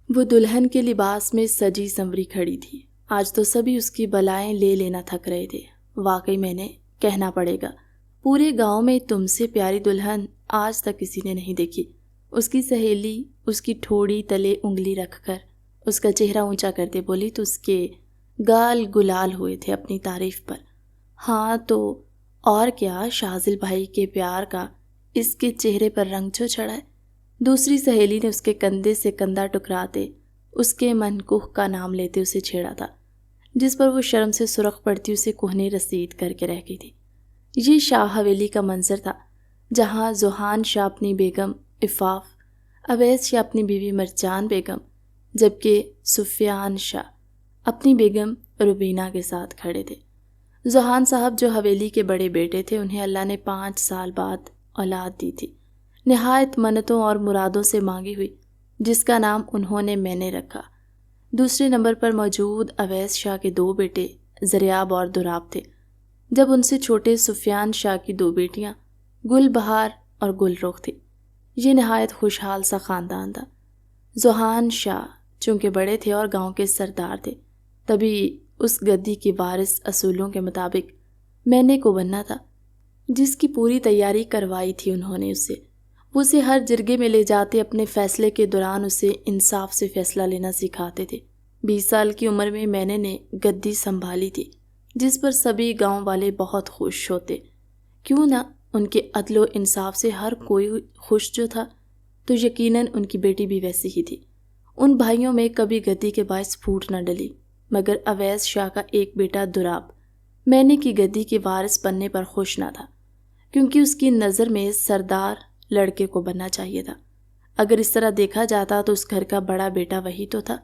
وہ دلہن کے لباس میں سجی سنوری کھڑی تھی۔ آج تو سبھی اس کی بلائیں لے لینا تھک رہے تھے۔ واقعی میں نے کہنا پڑے گا، پورے گاؤں میں تم سے پیاری دلہن آج تک کسی نے نہیں دیکھی۔ اس کی سہیلی اس کی ٹھوڑی تلے انگلی رکھ کر اس کا چہرہ اونچا کرتے بولی تو اس کے گال گلال ہوئے تھے اپنی تعریف پر۔ ہاں تو اور کیا، شازل بھائی کے پیار کا اس کے چہرے پر رنگ جو چڑھا ہے۔ دوسری سہیلی نے اس کے کندھے سے کندھا ٹکراتے اس کے منکوہ کا نام لیتے اسے چھیڑا تھا، جس پر وہ شرم سے سرخ پڑتی اسے کوہنی رسید کر کے رہ گئی تھی۔ یہ شاہ حویلی کا منظر تھا، جہاں ذوحان شاہ اپنی بیگم عفاف، اویس شاہ اپنی بیوی مرجان بیگم، جبکہ سفیان شاہ اپنی بیگم روبینہ کے ساتھ کھڑے تھے۔ ذوحان صاحب جو حویلی کے بڑے بیٹے تھے، انہیں اللہ نے 5 سال بعد اولاد دی تھی، نہایت منتوں اور مرادوں سے مانگی ہوئی، جس کا نام انہوں نے میں نے رکھا۔ دوسرے نمبر پر موجود اویس شاہ کے 2 بیٹے زریاب اور دراب تھے، جب ان سے چھوٹے سفیان شاہ کی 2 بیٹیاں گل بہار اور گل رخ تھی۔ یہ نہایت خوشحال سا خاندان تھا۔ ذوحان شاہ چونکہ بڑے تھے اور گاؤں کے سردار تھے، تبھی اس گدی کی وارث اصولوں کے مطابق مینے کو بننا تھا، جس کی پوری تیاری کروائی تھی انہوں نے اسے۔ وہ اسے ہر جرگے میں لے جاتے، اپنے فیصلے کے دوران اسے انصاف سے فیصلہ لینا سکھاتے تھے۔ 20 سال کی عمر میں مینے نے گدی سنبھالی تھی، جس پر سبھی گاؤں والے بہت خوش ہوتے۔ کیوں نہ ان کے عدل و انصاف سے ہر کوئی خوش جو تھا، تو یقیناً ان کی بیٹی بھی ویسی ہی تھی۔ ان بھائیوں میں کبھی گدی کے باعث پھوٹ نہ ڈلی، مگر اویس شاہ کا ایک بیٹا دراب مینے کی گدی کے وارث بننے پر خوش نہ تھا، کیونکہ اس کی نظر میں سردار لڑکے کو بننا چاہیے تھا۔ اگر اس طرح دیکھا جاتا تو اس گھر کا بڑا بیٹا وہی تو تھا،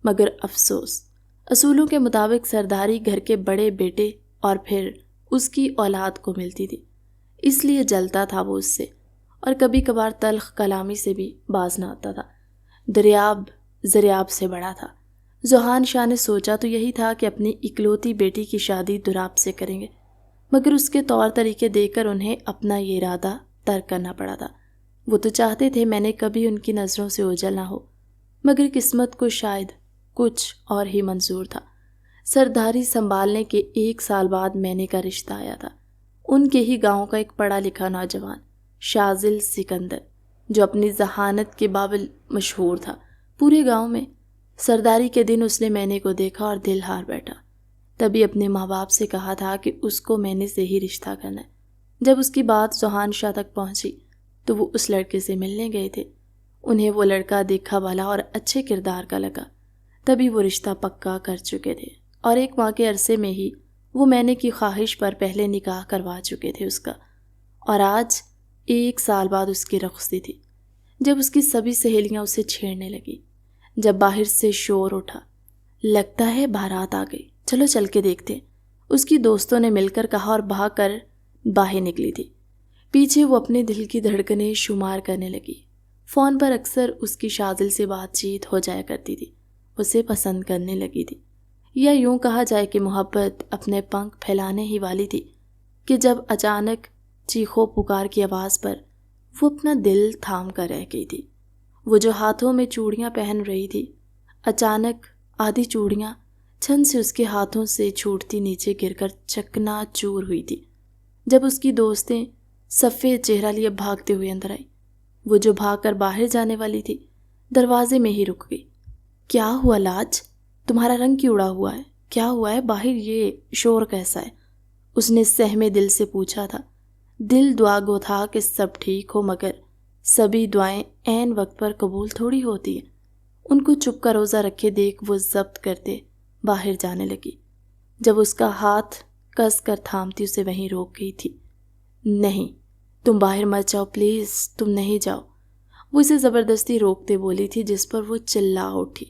مگر افسوس، اصولوں کے مطابق سرداری گھر کے بڑے بیٹے اور پھر اس کی اولاد کو ملتی تھی۔ اس لیے جلتا تھا وہ اس سے، اور کبھی کبھار تلخ کلامی سے بھی باز نہ آتا تھا۔ دریاب زریاب سے بڑا تھا۔ ذوحان شاہ نے سوچا تو یہی تھا کہ اپنی اکلوتی بیٹی کی شادی دراب سے کریں گے، مگر اس کے طور طریقے دیکھ کر انہیں اپنا یہ ارادہ ترک کرنا پڑا تھا۔ وہ تو چاہتے تھے میں نے کبھی ان کی نظروں سے اوجھل نہ ہو، مگر قسمت کو شاید کچھ اور ہی منظور تھا۔ سرداری سنبھالنے کے 1 سال بعد مینے کا رشتہ آیا تھا۔ ان کے ہی گاؤں کا ایک پڑھا لکھا نوجوان شازل سکندر، جو اپنی ذہانت کے بابل مشہور تھا پورے گاؤں میں۔ سرداری کے دن اس نے مینے کو دیکھا اور دل ہار بیٹھا۔ تبھی اپنے ماں باپ سے کہا تھا کہ اس کو مینے سے ہی رشتہ کرنا ہے۔ جب اس کی بات ذوحان شاہ تک پہنچی تو وہ اس لڑکے سے ملنے گئے تھے۔ انہیں وہ لڑکا دیکھا بھلا اور اچھے کردار کا لگا، تبھی وہ رشتہ پکا کر چکے تھے، اور 1 ماہ کے عرصے میں ہی وہ مینے کی خواہش پر پہلے نکاح کروا چکے تھے اس کا۔ اور آج 1 سال بعد اس کی رخصتی تھی، جب اس کی سبھی سہیلیاں اسے چھیڑنے لگی۔ جب باہر سے شور اٹھا، لگتا ہے بارات آ گئی، چلو چل کے دیکھتے، اس کی دوستوں نے مل کر کہا اور بھاگ کر باہر نکلی تھی۔ پیچھے وہ اپنے دل کی دھڑکنیں شمار کرنے لگی۔ فون پر اکثر اس کی شازل سے بات چیت ہو جایا کرتی تھی، اسے پسند کرنے لگی تھی، یا یوں کہا جائے کہ محبت اپنے پنکھ پھیلانے ہی والی تھی کہ جب اچانک چیخو پکار کی آواز پر وہ اپنا دل تھام کر رہ گئی تھی۔ وہ جو ہاتھوں میں چوڑیاں پہن رہی تھی، اچانک آدھی چوڑیاں چھن سے اس کے ہاتھوں سے چھوٹتی نیچے گر کر چکنا چور ہوئی تھی۔ جب اس کی دوستیں سفید چہرہ لیے بھاگتے ہوئے اندر آئی، وہ جو بھاگ کر باہر جانے والی تھی دروازے میں ہی رک گئی۔ کیا ہوا لاج، تمہارا رنگ کیوں اڑا ہوا ہے؟ کیا ہوا ہے باہر، یہ شور کیسا ہے؟ اس نے سہمے دل سے پوچھا تھا۔ دل دعا گو تھا کہ سب ٹھیک ہو، مگر سبھی دعائیں عین وقت پر قبول تھوڑی ہوتی ہیں۔ ان کو چپ کا روزہ رکھے دیکھ وہ ضبط کرتے باہر جانے لگی، جب اس کا ہاتھ کس کر تھامتی اسے وہیں روک گئی تھی۔ نہیں، تم باہر مت جاؤ پلیز، تم نہیں جاؤ، وہ اسے زبردستی روکتے بولی تھی، جس پر وہ چلا اٹھی۔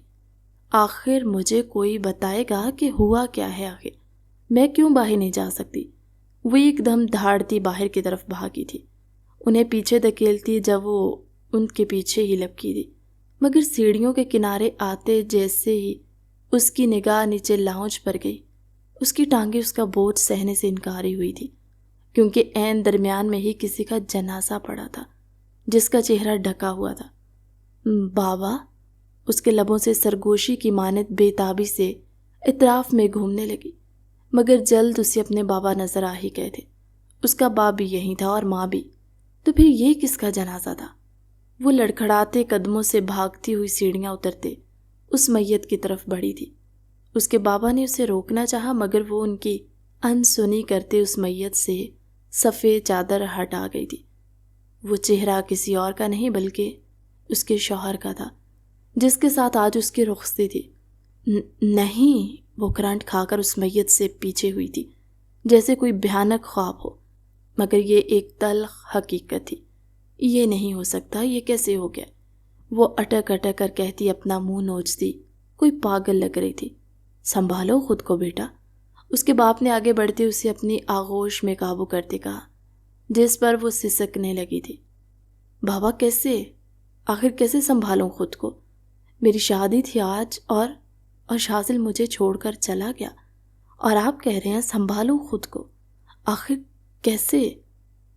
آخر مجھے کوئی بتائے گا کہ ہوا کیا ہے، آخر میں کیوں باہر نہیں جا سکتی؟ وہ ایک دم دھاڑتی باہر کی طرف بھاگی تھی، انہیں پیچھے دھکیلتی جب وہ ان کے پیچھے ہی لپکی تھی، مگر سیڑھیوں کے کنارے آتے جیسے ہی اس کی نگاہ نیچے لاؤنج پر گئی، اس کی ٹانگیں اس کا بوجھ سہنے سے انکاری ہوئی تھی، کیونکہ عین درمیان میں ہی کسی کا جنازہ پڑا تھا جس کا چہرہ ڈھکا ہوا تھا۔ بابا، اس کے لبوں سے سرگوشی کی مانند بے تابی سے اطراف میں گھومنے لگی، مگر جلد اسے اپنے بابا نظر آ ہی گئے تھے۔ اس کا باپ بھی یہی تھا اور ماں بھی، تو پھر یہ کس کا جنازہ تھا؟ وہ لڑکھڑاتے قدموں سے بھاگتی ہوئی سیڑھیاں اترتے اس میت کی طرف بڑھی تھی۔ اس کے بابا نے اسے روکنا چاہا، مگر وہ ان کی انسنی کرتے اس میت سے سفید چادر ہٹا گئی تھی۔ وہ چہرہ کسی اور کا نہیں بلکہ اس کے شوہر کا تھا، جس کے ساتھ آج اس کی رخصتی تھی۔ نہیں، وہ کرنٹ کھا کر اس میت سے پیچھے ہوئی تھی جیسے کوئی بھیانک خواب ہو، مگر یہ ایک تلخ حقیقت تھی۔ یہ نہیں ہو سکتا، یہ کیسے ہو گیا؟ وہ اٹک اٹک کر کہتی، اپنا منہ نوچتی، کوئی پاگل لگ رہی تھی۔ سنبھالو خود کو بیٹا، اس کے باپ نے آگے بڑھتے اسے اپنی آغوش میں قابو کرتے کہا، جس پر وہ سسکنے لگی تھی۔ بابا کیسے؟ آخر کیسے سنبھالوں خود کو؟ میری شادی تھی آج اور شازل مجھے چھوڑ کر چلا گیا، اور آپ کہہ رہے ہیں سنبھالو خود کو؟ آخر کیسے؟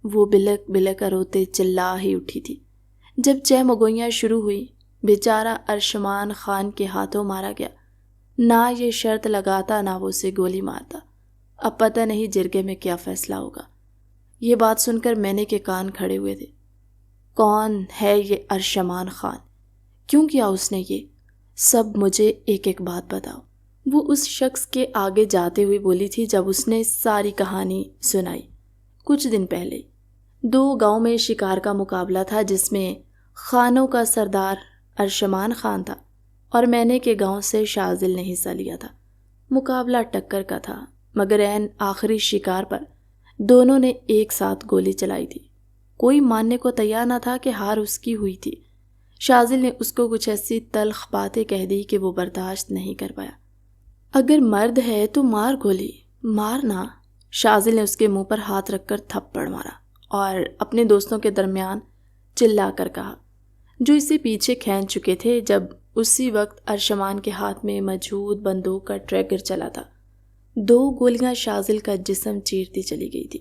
وہ بلک بلک کر روتے چلا ہی اٹھی تھی۔ جب 6 مگوئیاں شروع ہوئی، بیچارہ ارشمان خان کے ہاتھوں مارا گیا۔ نہ یہ شرط لگاتا، نہ وہ اسے گولی مارتا۔ اب پتہ نہیں جرگے میں کیا فیصلہ ہوگا۔ یہ بات سن کر میں نے کے کان کھڑے ہوئے تھے۔ کون ہے یہ ارشمان خان؟ کیوں کیا اس نے یہ؟ سب مجھے ایک ایک بات بتاؤ۔ وہ اس شخص کے آگے جاتے ہوئے بولی تھی جب اس نے ساری کہانی سنائی۔ کچھ دن پہلے 2 گاؤں میں شکار کا مقابلہ تھا، جس میں خانوں کا سردار ارشمان خان تھا اور میں نے کے گاؤں سے شازل نے حصہ لیا تھا۔ مقابلہ ٹکر کا تھا، مگر عین آخری شکار پر دونوں نے ایک ساتھ گولی چلائی تھی۔ کوئی ماننے کو تیار نہ تھا کہ ہار اس کی ہوئی تھی۔ شازل نے اس کو کچھ ایسی تلخ باتیں کہہ دی کہ وہ برداشت نہیں کر پایا۔ اگر مرد ہے تو مار گولی، مارنا۔ شازل نے اس کے منہ پر ہاتھ رکھ کر تھپڑ مارا اور اپنے دوستوں کے درمیان چلا کر کہا، جو اسے پیچھے کھینچ چکے تھے، جب اسی وقت ارشمان کے ہاتھ میں موجود بندوق کا ٹریگر چلا تھا۔ 2 گولیاں شازل کا جسم چیرتی چلی گئی تھی۔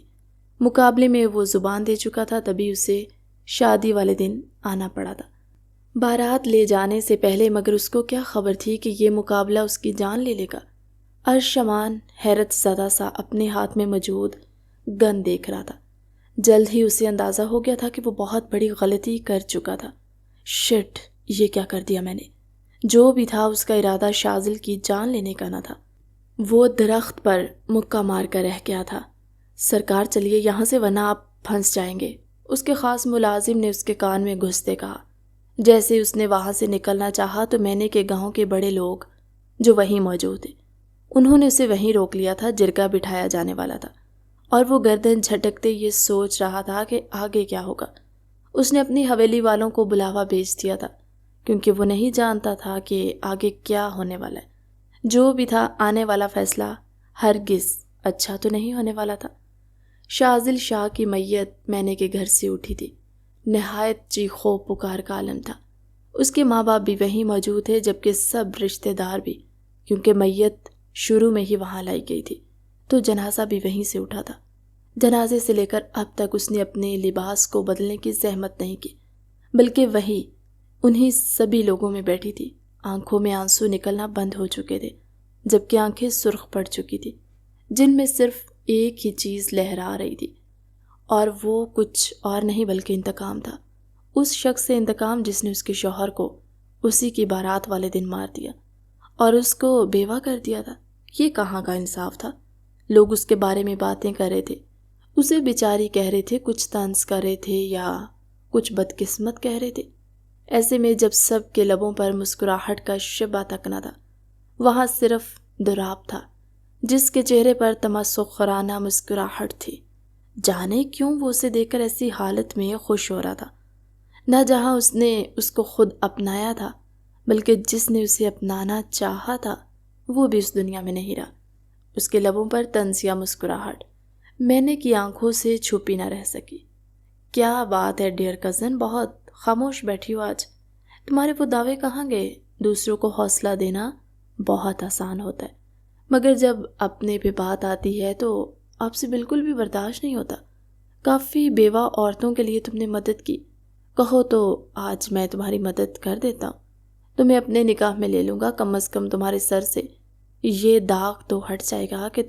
مقابلے میں وہ زبان دے چکا تھا، تبھی اسے شادی والے دن آنا پڑا تھا، بارات لے جانے سے پہلے، مگر اس کو کیا خبر تھی کہ یہ مقابلہ اس کی جان لے لے گا۔ ارشمان حیرت زدہ سا اپنے ہاتھ میں موجود گن دیکھ رہا تھا۔ جلد ہی اسے اندازہ ہو گیا تھا کہ وہ بہت بڑی غلطی کر چکا تھا۔ شٹ، یہ کیا کر دیا میں نے؟ جو بھی تھا اس کا ارادہ شازل کی جان لینے کا نہ تھا۔ وہ درخت پر مکہ مار کر رہ گیا تھا۔ سرکار چلیے یہاں سے ورنہ آپ پھنس جائیں گے، اس کے خاص ملازم نے اس کے کان میں گھستے کہا۔ جیسے اس نے وہاں سے نکلنا چاہا تو میں نے کے گاؤں کے بڑے لوگ جو وہیں موجود تھے، انہوں نے اسے وہیں روک لیا تھا۔ جرگہ بٹھایا جانے والا تھا اور وہ گردن جھٹکتے یہ سوچ رہا تھا کہ آگے کیا ہوگا۔ اس نے اپنی حویلی والوں کو بلاوا بھیج دیا تھا، کیونکہ وہ نہیں جانتا تھا کہ آگے کیا ہونے والا ہے۔ جو بھی تھا، آنے والا فیصلہ ہرگز اچھا تو نہیں ہونے والا تھا۔ شازل شاہ کی میت مینے کے گھر سے اٹھی تھی۔ نہایت چیخو پکار کا عالم تھا۔ اس کے ماں باپ بھی وہیں موجود تھے، جبکہ سب رشتہ دار بھی، کیونکہ میت شروع میں ہی وہاں لائی گئی تھی، تو جنازہ بھی وہیں سے اٹھا تھا۔ جنازے سے لے کر اب تک اس نے اپنے لباس کو بدلنے کی زحمت نہیں کی، بلکہ وہی انہی سبھی لوگوں میں بیٹھی تھی۔ آنکھوں میں آنسو نکلنا بند ہو چکے تھے، جبکہ آنکھیں سرخ پڑ چکی تھی، جن میں صرف ایک ہی چیز لہرا رہی تھی، اور وہ کچھ اور نہیں بلکہ انتقام تھا۔ اس شخص سے انتقام جس نے اس کے شوہر کو اسی کی بارات والے دن مار دیا اور اس کو بیوہ کر دیا تھا۔ یہ کہاں کا انصاف تھا؟ لوگ اس کے بارے میں باتیں کر رہے تھے، اسے بیچاری کہہ رہے تھے، کچھ طنز کر رہے تھے یا کچھ بدقسمت کہہ رہے تھے۔ ایسے میں جب سب کے لبوں پر مسکراہٹ کا شبہ تک نہ تھا، وہاں صرف دوراب تھا جس کے چہرے پر تمسخرانہ مسکراہٹ تھی۔ جانے کیوں وہ اسے دیکھ کر ایسی حالت میں خوش ہو رہا تھا، نہ جہاں اس نے اس کو خود اپنایا تھا، بلکہ جس نے اسے اپنانا چاہا تھا وہ بھی اس دنیا میں نہیں رہا۔ اس کے لبوں پر طنزیہ مسکراہٹ میں نے کی آنکھوں سے چھپی نہ رہ سکی۔ کیا بات ہے ڈیئر کزن، بہت خاموش بیٹھی ہو آج، تمہارے وہ دعوے کہاں گئے؟ دوسروں کو حوصلہ دینا بہت آسان ہوتا ہے، مگر جب اپنے پہ بات آتی ہے تو آپ سے بالکل بھی برداشت نہیں ہوتا۔ کافی بیوہ عورتوں کے لیے تم نے مدد کی، کہو تو آج میں تمہاری مدد کر دیتا ہوں۔ تمہیں اپنے نکاح میں لے لوں گا، کم از کم تمہارے سر سے یہ داغ تو ہٹ جائے گا کہ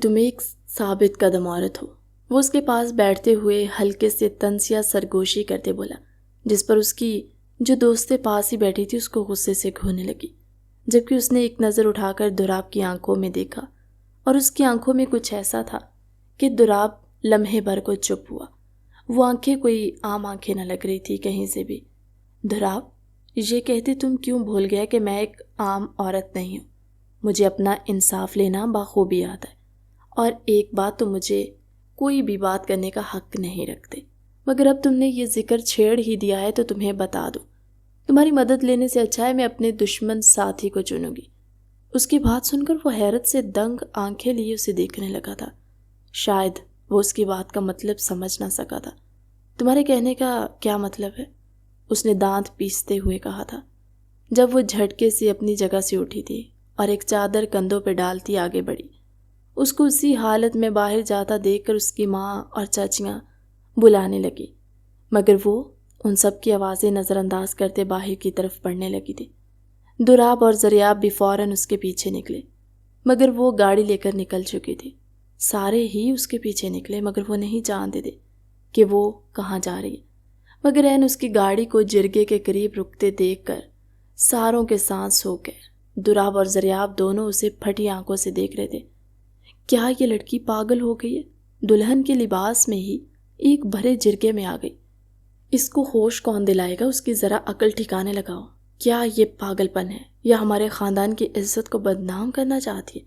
تم ایک ثابت قدم عورت ہو۔ وہ اس کے پاس بیٹھتے ہوئے ہلکے سے طنز یا سرگوشی کرتے بولا، جس پر اس کی جو دوست پاس ہی بیٹھی تھی اس کو غصے سے گھونے لگی، جبکہ اس نے ایک نظر اٹھا کر دوراب کی آنکھوں میں دیکھا اور اس کی آنکھوں میں کچھ ایسا تھا کہ دوراب لمحے بھر کو چپ ہوا۔ وہ آنکھیں کوئی عام آنکھیں نہ لگ رہی تھی کہیں سے بھی۔ دوراب، یہ کہتے تم کیوں بھول گیا کہ میں ایک عام عورت نہیں ہوں؟ مجھے اپنا انصاف لینا بخوبی آتا ہے، اور ایک بات تو مجھے کوئی بھی بات کرنے کا حق نہیں رکھتے، مگر اب تم نے یہ ذکر چھیڑ ہی دیا ہے تو تمہیں بتا دوں، تمہاری مدد لینے سے اچھا ہے میں اپنے دشمن ساتھی کو چنوں گی۔ اس کی بات سن کر وہ حیرت سے دنگ آنکھیں لیے اسے دیکھنے لگا تھا۔ شاید وہ اس کی بات کا مطلب سمجھ نہ سکا تھا۔ تمہارے کہنے کا کیا مطلب ہے؟ اس نے دانت پیستے ہوئے کہا تھا، جب وہ جھٹکے سے اپنی جگہ سے اٹھی تھی اور ایک چادر کندھوں پہ ڈالتی آگے بڑھی۔ اس کو اسی حالت میں باہر جاتا دیکھ کر اس کی ماں اور چاچیاں بلانے لگی، مگر وہ ان سب کی آوازیں نظر انداز کرتے باہر کی طرف بڑھنے لگی تھی۔ دوراب اور زریاب بھی فوراً اس کے پیچھے نکلے، مگر وہ گاڑی لے کر نکل چکی تھی۔ سارے ہی اس کے پیچھے نکلے، مگر وہ نہیں جانتے تھے کہ وہ کہاں جا رہی ہے۔ مگر این اس کی گاڑی کو جرگے کے قریب رکتے دیکھ کر ساروں کے سانس ہو گئے۔ دوراب اور زریاب دونوں اسے پھٹی آنکھوں سے دیکھ رہے تھے۔ کیا یہ لڑکی پاگل ہو گئی ہے؟ دلہن کے لباس میں ہی ایک بھرے جرگے میں آ گئی۔ اس کو ہوش کون دلائے گا؟ اس کی ذرا عقل ٹھکانے لگاؤ۔ کیا یہ پاگل پن ہے یا ہمارے خاندان کی عزت کو بدنام کرنا چاہتی ہے؟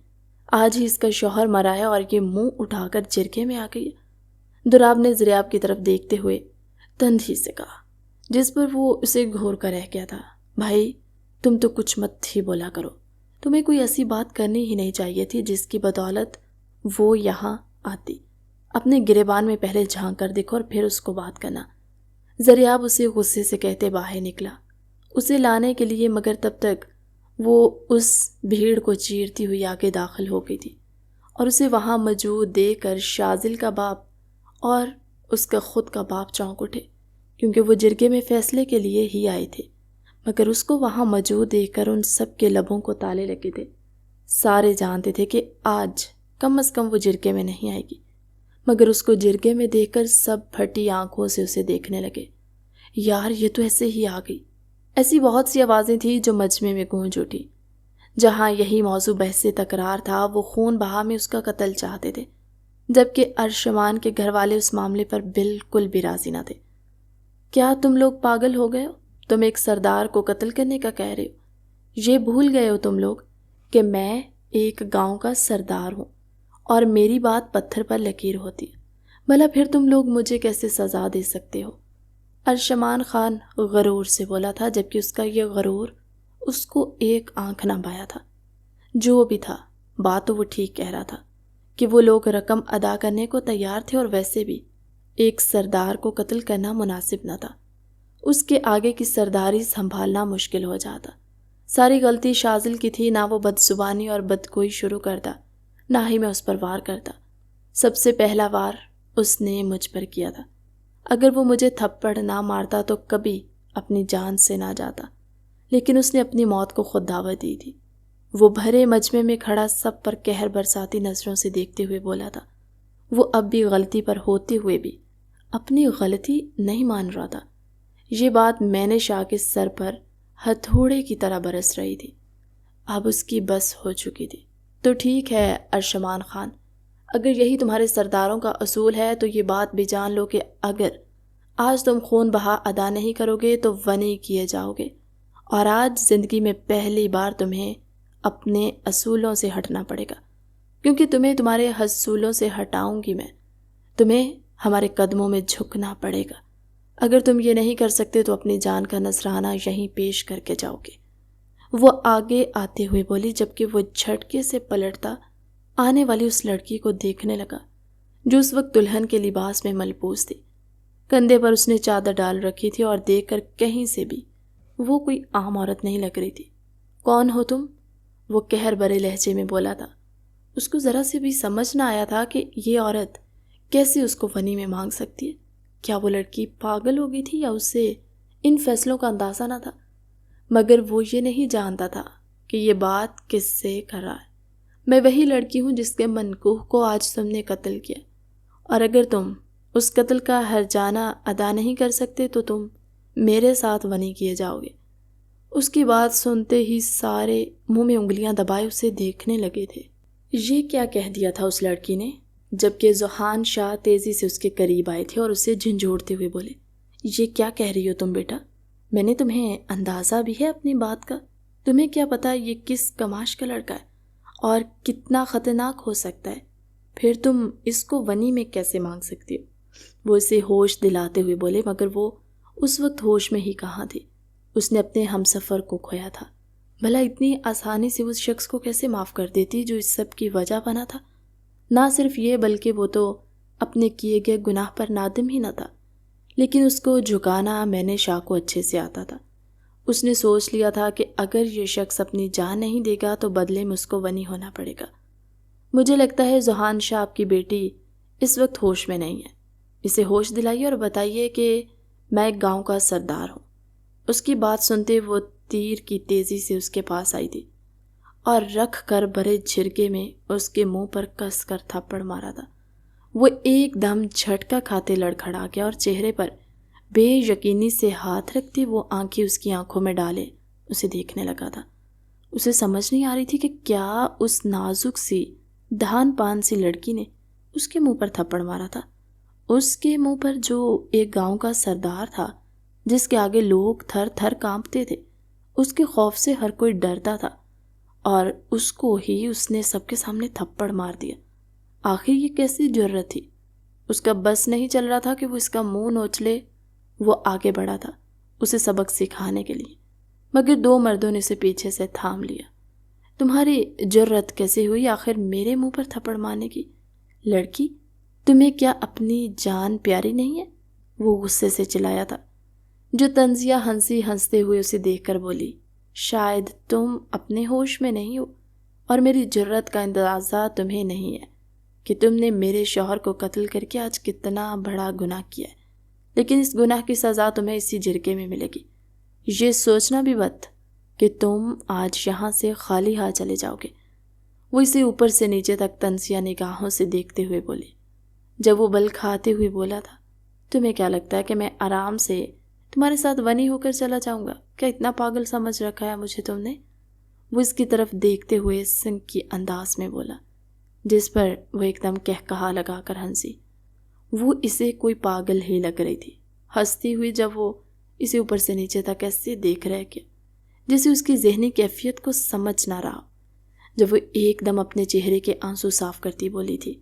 آج ہی اس کا شوہر مرا ہے اور یہ منہ اٹھا کر جرگے میں آ گئی ہے۔ دوراب نے زریاب کی طرف دیکھتے ہوئے تندھی سے کہا، جس پر وہ اسے گھور کر رہ گیا تھا، بھائی تم تو کچھ مت ہی بولا کرو، تمہیں کوئی ایسی بات کرنی ہی نہیں چاہیے تھی جس کی بدولت وہ یہاں آتی۔ اپنے گریبان میں پہلے جھانک کر دیکھو اور پھر اس کو بات کرنا۔ زریاب اسے غصے سے کہتے باہر نکلا اسے لانے کے لیے، مگر تب تک وہ اس بھیڑ کو چیرتی ہوئی آگے داخل ہو گئی تھی، اور اسے وہاں موجود دیکھ کر شازل کا باپ اور اس کا خود کا باپ چونک اٹھے، کیونکہ وہ جرگے میں فیصلے کے لیے ہی آئے تھے، مگر اس کو وہاں موجود دیکھ کر ان سب کے لبوں کو تالے لگے تھے۔ سارے جانتے تھے کہ آج کم از کم وہ جرگے میں نہیں آئے گی، مگر اس کو جرگے میں دیکھ کر سب پھٹی آنکھوں سے اسے دیکھنے لگے۔ یار یہ تو ایسے ہی آ گئی۔ ایسی بہت سی آوازیں تھیں جو مجمع میں گونج اٹھی۔ جہاں یہی موضوع بحث تکرار تھا، وہ خون بہا میں اس کا قتل چاہتے تھے، جبکہ ارشمان کے گھر والے اس معاملے پر بالکل بھی راضی نہ تھے۔ کیا تم لوگ پاگل ہو گئے ہو؟ تم ایک سردار کو قتل کرنے کا کہہ رہے ہو؟ یہ بھول گئے ہو تم لوگ کہ میں ایک گاؤں کا سردار ہوں اور میری بات پتھر پر لکیر ہوتی ہے، بھلا پھر تم لوگ مجھے کیسے سزا دے سکتے ہو؟ ارشمان خان غرور سے بولا تھا، جبکہ اس کا یہ غرور اس کو ایک آنکھ نہ بایا تھا۔ جو بھی تھا، بات تو وہ ٹھیک کہہ رہا تھا کہ وہ لوگ رقم ادا کرنے کو تیار تھے، اور ویسے بھی ایک سردار کو قتل کرنا مناسب نہ تھا۔ اس کے آگے کی سرداری سنبھالنا مشکل ہو جاتا۔ ساری غلطی شازل کی تھی، نہ وہ بدزبانی اور بدگوئی شروع کرتا، نہ ہی میں اس پر وار کرتا۔ سب سے پہلا وار اس نے مجھ پر کیا تھا۔ اگر وہ مجھے تھپڑ نہ مارتا تو کبھی اپنی جان سے نہ جاتا، لیکن اس نے اپنی موت کو خود دعوت دی تھی۔ وہ بھرے مجمع میں کھڑا سب پر قہر برساتی نظروں سے دیکھتے ہوئے بولا تھا۔ وہ اب بھی غلطی پر ہوتے ہوئے بھی اپنی غلطی نہیں مان رہا تھا۔ یہ بات میں نے شاہ کے سر پر ہتھوڑے کی طرح برس رہی تھی۔ اب اس کی بس ہو چکی تھی۔ تو ٹھیک ہے ارشمان خان، اگر یہی تمہارے سرداروں کا اصول ہے تو یہ بات بھی جان لو کہ اگر آج تم خون بہا ادا نہیں کرو گے تو ونی کیے جاؤ گے، اور آج زندگی میں پہلی بار تمہیں اپنے اصولوں سے ہٹنا پڑے گا، کیونکہ تمہیں تمہارے اصولوں سے ہٹاؤں گی میں۔ تمہیں ہمارے قدموں میں جھکنا پڑے گا۔ اگر تم یہ نہیں کر سکتے تو اپنی جان کا نذرانہ یہیں پیش کر کے جاؤ گے۔ وہ آگے آتے ہوئے بولی، جبکہ وہ جھٹکے سے پلٹتا آنے والی اس لڑکی کو دیکھنے لگا جو اس وقت دلہن کے لباس میں ملبوس تھی۔ کندھے پر اس نے چادر ڈال رکھی تھی اور دیکھ کر کہیں سے بھی وہ کوئی عام عورت نہیں لگ رہی تھی۔ کون ہو تم؟ وہ قہر برے لہجے میں بولا تھا۔ اس کو ذرا سے بھی سمجھ نہ آیا تھا کہ یہ عورت کیسے اس کو ونی میں مانگ سکتی ہے۔ کیا وہ لڑکی پاگل ہو گئی تھی یا اسے ان فیصلوں کا اندازہ نہ تھا؟ مگر وہ یہ نہیں جانتا تھا کہ یہ بات کس سے کر رہا ہے۔ میں وہی لڑکی ہوں جس کے منقوہ کو آج تم نے قتل کیا، اور اگر تم اس قتل کا ہرجانہ ادا نہیں کر سکتے تو تم میرے ساتھ ونی کیے جاؤ گے۔ اس کی بات سنتے ہی سارے منہ میں انگلیاں دبائے اسے دیکھنے لگے تھے۔ یہ کیا کہہ دیا تھا اس لڑکی نے؟ جبکہ ذوحان شاہ تیزی سے اس کے قریب آئے تھے اور اسے جھنجھوڑتے ہوئے بولے، یہ کیا کہہ رہی ہو تم بیٹا؟ میں نے تمہیں اندازہ بھی ہے اپنی بات کا؟ تمہیں کیا پتا یہ کس کماش کا لڑکا ہے اور کتنا خطرناک ہو سکتا ہے؟ پھر تم اس کو ونی میں کیسے مانگ سکتی ہو؟ وہ اسے ہوش دلاتے ہوئے بولے، مگر وہ اس وقت ہوش میں ہی کہاں تھی؟ اس نے اپنے ہمسفر کو کھویا تھا۔ بھلا اتنی آسانی سے اس شخص کو کیسے معاف کر دیتی جو اس سب کی وجہ بنا تھا؟ نہ صرف یہ بلکہ وہ تو اپنے کیے گئے گناہ پر نادم ہی نہ تھا، لیکن اس کو جھکانا میں نے شاہ کو اچھے سے آتا تھا۔ اس نے سوچ لیا تھا کہ اگر یہ شخص اپنی جان نہیں دے گا تو بدلے میں اس کو ونی ہونا پڑے گا۔ مجھے لگتا ہے ذوحان شاہ آپ کی بیٹی اس وقت ہوش میں نہیں ہے۔ اسے ہوش دلائیے اور بتائیے کہ میں ایک گاؤں کا سردار ہوں۔ اس کی بات سنتے وہ تیر کی تیزی سے اس کے پاس آئی تھی اور رکھ کر بڑے جھرکے میں اس کے منہ پر کس کر تھپڑ مارا تھا۔ وہ ایک دم جھٹکا کھاتے لڑکھڑا گیا اور چہرے پر بے یقینی سے ہاتھ رکھتے وہ آنکھیں اس کی آنکھوں میں ڈالے اسے دیکھنے لگا تھا۔ اسے سمجھ نہیں آ رہی تھی کہ کیا اس نازک سی دھان پان سی لڑکی نے اس کے منہ پر تھپڑ مارا تھا، اس کے منہ پر جو ایک گاؤں کا سردار تھا، جس کے آگے لوگ تھر تھر کانپتے تھے۔ اس کے خوف سے ہر کوئی ڈرتا تھا اور اس کو ہی اس نے سب کے سامنے تھپڑ مار دیا۔ آخر یہ کیسی جرت تھی؟ اس کا بس نہیں چل رہا تھا کہ وہ اس کا منہ نوچ لے۔ وہ آگے بڑھا تھا اسے سبق سکھانے کے لیے، مگر دو مردوں نے اسے پیچھے سے تھام لیا۔ تمہاری جرت کیسے ہوئی آخر میرے منہ پر تھپڑ مارنے کی؟ لڑکی، تمہیں کیا اپنی جان پیاری نہیں ہے؟ وہ غصے سے چلایا تھا۔ جو طنزیہ ہنسی ہنستے ہوئے اسے دیکھ کر بولی، شاید تم اپنے ہوش میں نہیں ہو اور میری جرت کا اندازہ تمہیں نہیں ہے کہ تم نے میرے شوہر کو قتل کر کے آج کتنا بڑا گناہ کیا ہے، لیکن اس گناہ کی سزا تمہیں اسی جرگے میں ملے گی۔ یہ سوچنا بھی مت کہ تم آج یہاں سے خالی ہاتھ چلے جاؤ گے۔ وہ اسے اوپر سے نیچے تک طنزیہ نگاہوں سے دیکھتے ہوئے بولی۔ جب وہ بل کھاتے ہوئے بولا تھا، تمہیں کیا لگتا ہے کہ میں آرام سے تمہارے ساتھ ونی ہو کر چلا جاؤں گا؟ کیا اتنا پاگل سمجھ رکھا ہے مجھے تم نے؟ وہ اس کی طرف دیکھتے ہوئے سنگ کی انداز میں بولا، جس پر وہ ایک دم کہکہا لگا کر ہنسی۔ وہ اسے کوئی پاگل ہی لگ رہی تھی، ہنستی ہوئی جب وہ اسے اوپر سے نیچے تک ایسے دیکھ رہے کہ جیسے اس کی ذہنی کیفیت کو سمجھ نہ رہا۔ جب وہ ایک دم اپنے چہرے کے آنسو صاف کرتی بولی تھی،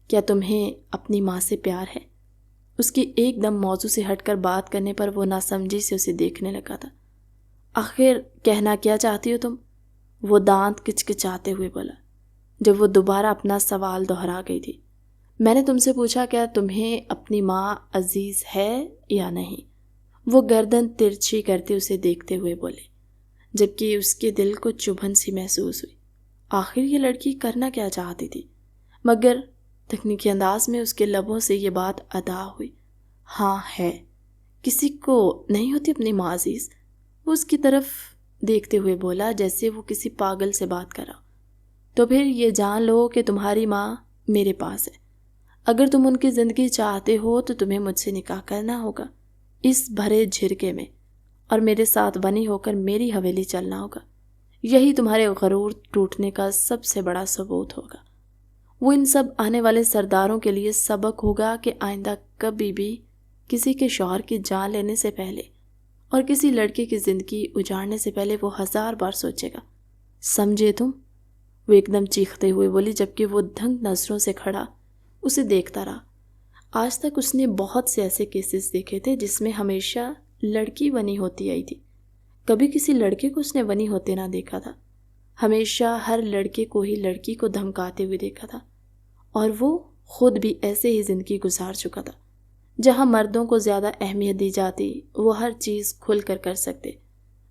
کیا تمہیں اپنی ماں سے پیار ہے؟ اس کی ایک دم موضوع سے ہٹ کر بات کرنے پر وہ ناسمجھی سے اسے دیکھنے لگا تھا۔ آخر کہنا کیا چاہتی ہو تم؟ وہ دانت کچکچاتے ہوئے بولا، جب وہ دوبارہ اپنا سوال دہرا گئی تھی۔ میں نے تم سے پوچھا کیا تمہیں اپنی ماں عزیز ہے یا نہیں؟ وہ گردن ترچھی کرتے اسے دیکھتے ہوئے بولے، جبکہ اس کے دل کو چبھن سی محسوس ہوئی۔ آخر یہ لڑکی کرنا کیا چاہتی تھی؟ مگر تکنیکی انداز میں اس کے لبوں سے یہ بات ادا ہوئی، ہاں ہے، کسی کو نہیں ہوتی اپنی ماں عزیز۔ وہ اس کی طرف دیکھتے ہوئے بولا جیسے وہ کسی پاگل سے بات کر رہا۔ تو پھر یہ جان لو کہ تمہاری ماں میرے پاس ہے۔ اگر تم ان کی زندگی چاہتے ہو تو تمہیں مجھ سے نکاح کرنا ہوگا اس بھرے جھرکے میں، اور میرے ساتھ بنی ہو کر میری حویلی چلنا ہوگا۔ یہی تمہارے غرور ٹوٹنے کا سب سے بڑا ثبوت ہوگا۔ وہ ان سب آنے والے سرداروں کے لیے سبق ہوگا کہ آئندہ کبھی بھی کسی کے شوہر کی جان لینے سے پہلے اور کسی لڑکے کی زندگی اجاڑنے سے پہلے وہ 1000 بار سوچے گا۔ سمجھے تم؟ وہ ایک دم چیختے ہوئے بولی، جبکہ وہ دھنگ نظروں سے کھڑا اسے دیکھتا رہا۔ آج تک اس نے بہت سے ایسے کیسز دیکھے تھے جس میں ہمیشہ لڑکی ونی ہوتی آئی تھی، کبھی کسی لڑکے کو اس نے ونی ہوتے نہ دیکھا تھا۔ ہمیشہ ہر لڑکے کو ہی لڑکی کو دھمکاتے ہوئے دیکھا تھا، اور وہ خود بھی ایسے ہی زندگی گزار چکا تھا۔ جہاں مردوں کو زیادہ اہمیت دی جاتی وہ ہر چیز کھل کر کر سکتے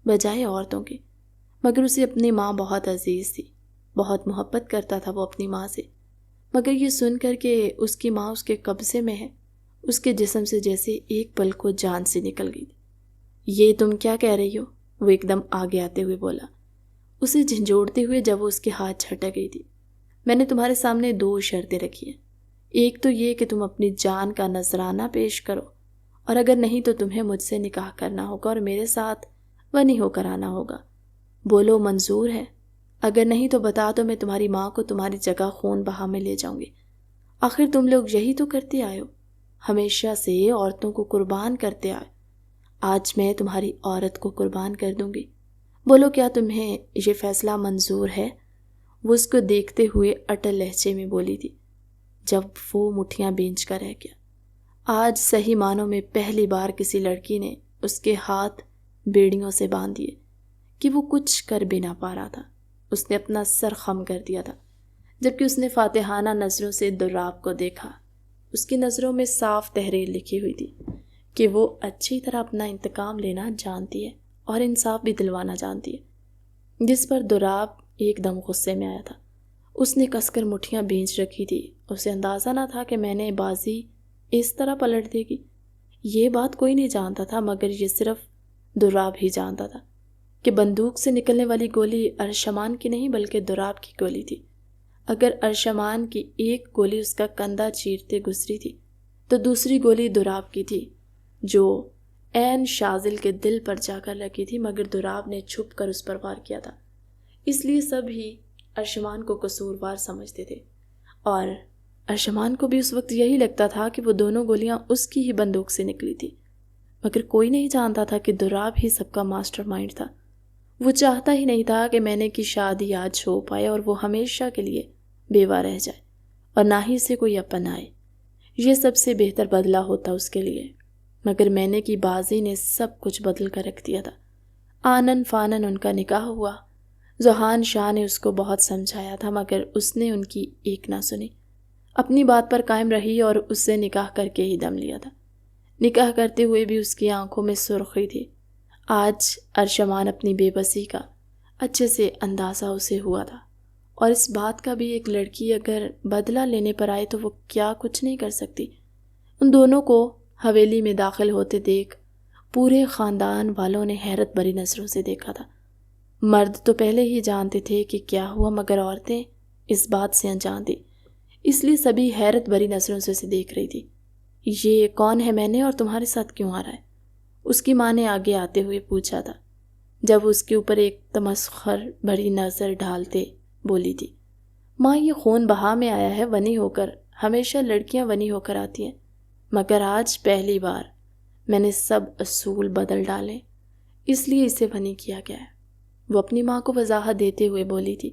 بجائے عورتوں کے۔ مگر اسے اپنی ماں بہت عزیز تھی، بہت محبت کرتا تھا وہ اپنی ماں سے۔ مگر یہ سن کر کہ اس کی ماں اس کے قبضے میں ہے، اس کے جسم سے جیسے ایک پل کو جان سے نکل گئی۔ یہ تم کیا کہہ رہی ہو؟ وہ ایک دم آگے آتے ہوئے بولا، اسے جھنجھوڑتے ہوئے جب وہ اس کے ہاتھ چھٹک گئی تھی۔ میں نے تمہارے سامنے 2 شرطیں رکھی ہیں، ایک تو یہ کہ تم اپنی جان کا نذرانہ پیش کرو، اور اگر نہیں تو تمہیں مجھ سے نکاح کرنا ہوگا اور میرے ساتھ ونی ہو کر آنا ہوگا۔ بولو منظور ہے؟ اگر نہیں تو بتا دو، میں تمہاری ماں کو تمہاری جگہ خون بہا میں لے جاؤں گی۔ آخر تم لوگ یہی تو کرتے آئے ہو، ہمیشہ سے عورتوں کو قربان کرتے آئے، آج میں تمہاری عورت کو قربان کر دوں گی۔ بولو کیا تمہیں یہ فیصلہ منظور ہے؟ وہ اس کو دیکھتے ہوئے اٹل لہجے میں بولی تھی، جب وہ مٹھیاں بینچ کر رہ گیا۔ آج صحیح معنوں میں پہلی بار کسی لڑکی نے اس کے ہاتھ بیڑیوں سے باندھ دیے کہ وہ کچھ کر بھی نہ پا رہا تھا۔ اس نے اپنا سر خم کر دیا تھا جبکہ اس نے فاتحانہ نظروں سے دراب کو دیکھا۔ اس کی نظروں میں صاف تحریر لکھی ہوئی تھی کہ وہ اچھی طرح اپنا انتقام لینا جانتی ہے اور انصاف بھی دلوانا جانتی ہے، جس پر دراب ایک دم غصے میں آیا تھا۔ اس نے کس کر مٹھیاں بھینچ رکھی تھی، اسے اندازہ نہ تھا کہ میں نے بازی اس طرح پلٹ دے گی۔ یہ بات کوئی نہیں جانتا تھا مگر یہ صرف دراب ہی جانتا تھا کہ بندوق سے نکلنے والی گولی ارشمان کی نہیں بلکہ دراب کی گولی تھی۔ اگر ارشمان کی ایک گولی اس کا کندھا چیرتے گزری تھی تو دوسری گولی دراب کی تھی جو عین شاذل کے دل پر جا کر لگی تھی، مگر دراب نے چھپ کر اس پر وار کیا تھا، اس لیے سب ہی ارشمان کو قصوروار سمجھتے تھے، اور ارشمان کو بھی اس وقت یہی لگتا تھا کہ وہ دونوں گولیاں اس کی ہی بندوق سے نکلی تھی، مگر کوئی نہیں جانتا تھا کہ دراب ہی سب کا ماسٹر مائنڈ تھا۔ وہ چاہتا ہی نہیں تھا کہ مینے کی شادی آج ہو پائے اور وہ ہمیشہ کے لیے بیوہ رہ جائے، اور نہ ہی اسے کوئی اپن آئے۔ یہ سب سے بہتر بدلہ ہوتا اس کے لیے، مگر مینے کی بازی نے سب کچھ بدل کر رکھ دیا تھا۔ آنن فانن ان کا نکاح ہوا۔ زحان شاہ نے اس کو بہت سمجھایا تھا مگر اس نے ان کی ایک نہ سنی، اپنی بات پر قائم رہی اور اس سے نکاح کر کے ہی دم لیا تھا۔ نکاح کرتے ہوئے بھی اس کی آنکھوں میں سرخی تھی۔ آج ارشمان اپنی بے بسی کا اچھے سے اندازہ اسے ہوا تھا، اور اس بات کا بھی ایک لڑکی اگر بدلہ لینے پر آئے تو وہ کیا کچھ نہیں کر سکتی۔ ان دونوں کو حویلی میں داخل ہوتے دیکھ پورے خاندان والوں نے حیرت بھری نظروں سے دیکھا تھا۔ مرد تو پہلے ہی جانتے تھے کہ کیا ہوا مگر عورتیں اس بات سے انجان تھی، اس لیے سبھی حیرت بھری نظروں سے اسے دیکھ رہی تھی۔ یہ کون ہے میں نے اور تمہارے ساتھ کیوں آ رہا ہے؟ اس کی ماں نے آگے آتے ہوئے پوچھا تھا جب وہ اس کے اوپر ایک تمسخر بھری نظر ڈالتے بولی تھی، ماں یہ خون بہا میں آیا ہے ونی ہو کر، ہمیشہ لڑکیاں ونی ہو کر آتی ہیں مگر آج پہلی بار میں نے سب اصول بدل ڈالے، اس لیے اسے ونی کیا گیا ہے۔ وہ اپنی ماں کو وضاحت دیتے ہوئے بولی تھی،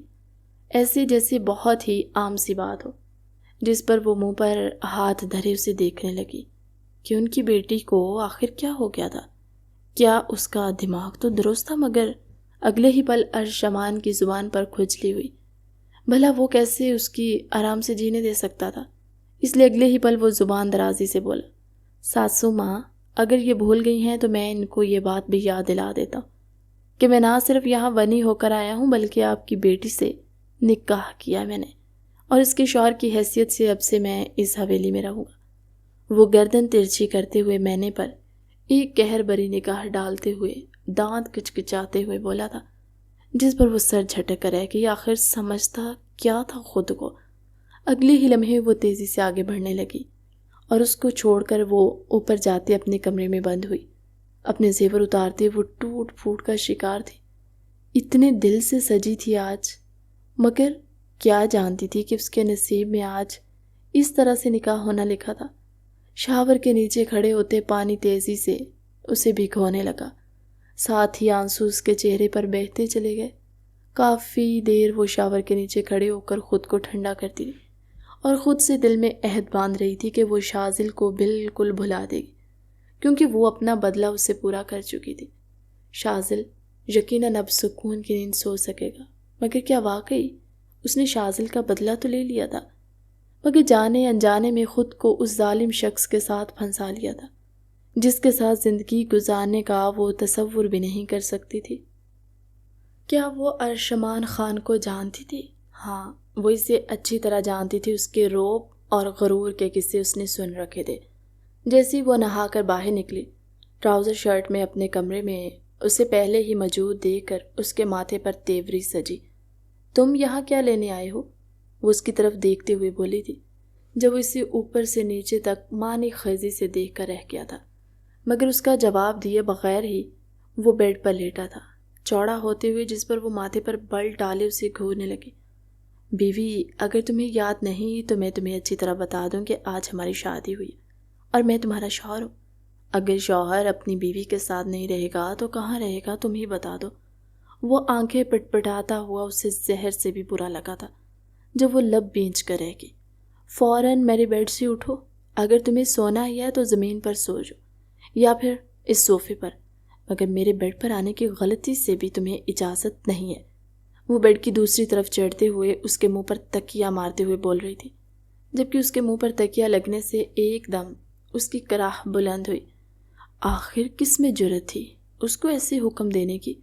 ایسے جیسے بہت ہی عام سی بات ہو، جس پر وہ منہ پر ہاتھ دھرے اسے دیکھنے لگی کہ ان کی بیٹی کو آخر کیا ہو گیا تھا۔ کیا اس کا دماغ تو درست تھا؟ مگر اگلے ہی پل ارشمان کی زبان پر کھجلی ہوئی، بھلا وہ کیسے اس کی آرام سے جینے دے سکتا تھا؟ اس لیے اگلے ہی پل وہ زبان درازی سے بولا، ساسو ماں اگر یہ بھول گئی ہیں تو میں ان کو یہ بات بھی یاد دلا دیتا ہوں کہ میں نہ صرف یہاں ونی ہو کر آیا ہوں بلکہ آپ کی بیٹی سے نکاح کیا میں نے، اور اس کے شوہر کی حیثیت سے اب سے میں اس حویلی میں رہوں گا۔ وہ گردن ترچھی کرتے ہوئے مینے پر ایک قہر بری نگاہ ڈالتے ہوئے دانت کچکچاتے ہوئے بولا تھا، جس پر وہ سر جھٹک کر رہ گئی۔ آخر سمجھتا کیا تھا خود کو؟ اگلے ہی لمحے وہ تیزی سے آگے بڑھنے لگی اور اس کو چھوڑ کر وہ اوپر جاتے اپنے کمرے میں بند ہوئی۔ اپنے زیور اتارتے وہ ٹوٹ پھوٹ کا شکار تھی، اتنے دل سے سجی تھی آج، مگر کیا جانتی تھی کہ اس کے نصیب میں آج اس طرح سے نکاح ہونا لکھا تھا۔ شاور کے نیچے کھڑے ہوتے پانی تیزی سے اسے بھگونے لگا، ساتھ ہی آنسو اس کے چہرے پر بہتے چلے گئے۔ کافی دیر وہ شاور کے نیچے کھڑے ہو کر خود کو ٹھنڈا کرتی رہی اور خود سے دل میں عہد باندھ رہی تھی کہ وہ شاذل کو بالکل بھلا دے گی، کیونکہ وہ اپنا بدلہ اس سے پورا کر چکی تھی۔ شاذل یقیناً اب سکون کی نیند سو سکے گا، مگر کیا واقعی اس نے شاذل کا بدلہ تو لے لیا تھا؟ مگر جانے انجانے میں خود کو اس ظالم شخص کے ساتھ پھنسا لیا تھا جس کے ساتھ زندگی گزارنے کا وہ تصور بھی نہیں کر سکتی تھی۔ کیا وہ ارشمان خان کو جانتی تھی؟ ہاں، وہ اسے اچھی طرح جانتی تھی۔ اس کے روب اور غرور کے قصے اس نے سن رکھے تھے۔ جیسی وہ نہا کر باہر نکلی، ٹراؤزر شرٹ میں اپنے کمرے میں اسے پہلے ہی موجود دیکھ کر اس کے ماتھے پر تیوری سجی۔ تم یہاں کیا لینے آئے ہو؟ وہ اس کی طرف دیکھتے ہوئے بولی تھی، جب اسے اوپر سے نیچے تک معنی خیزی سے دیکھ کر رہ گیا تھا، مگر اس کا جواب دیے بغیر ہی وہ بیڈ پر لیٹا تھا، چوڑا ہوتے ہوئے، جس پر وہ ماتھے پر بل ڈالے اسے گھورنے لگی۔ بیوی، اگر تمہیں یاد نہیں تو میں تمہیں اچھی طرح بتا دوں کہ آج ہماری شادی ہوئی اور میں تمہارا شوہر ہوں۔ اگر شوہر اپنی بیوی کے ساتھ نہیں رہے گا تو کہاں رہے گا، تم ہی بتا دو۔ وہ آنکھیں پٹپٹاتا ہوا اسے زہر سے بھی برا لگا تھا جب وہ لب بینچ کر رہ گئی۔ فوراً میرے بیڈ سے اٹھو، اگر تمہیں سونا ہی ہے تو زمین پر سو جاؤ یا پھر اس صوفے پر، مگر میرے بیڈ پر آنے کی غلطی سے بھی تمہیں اجازت نہیں ہے۔ وہ بیڈ کی دوسری طرف چڑھتے ہوئے اس کے منہ پر تکیہ مارتے ہوئے بول رہی تھی، جبکہ اس کے منہ پر تکیہ لگنے سے ایک دم اس کی کراہ بلند ہوئی۔ آخر کس میں جرأت تھی اس کو ایسے حکم دینے کی؟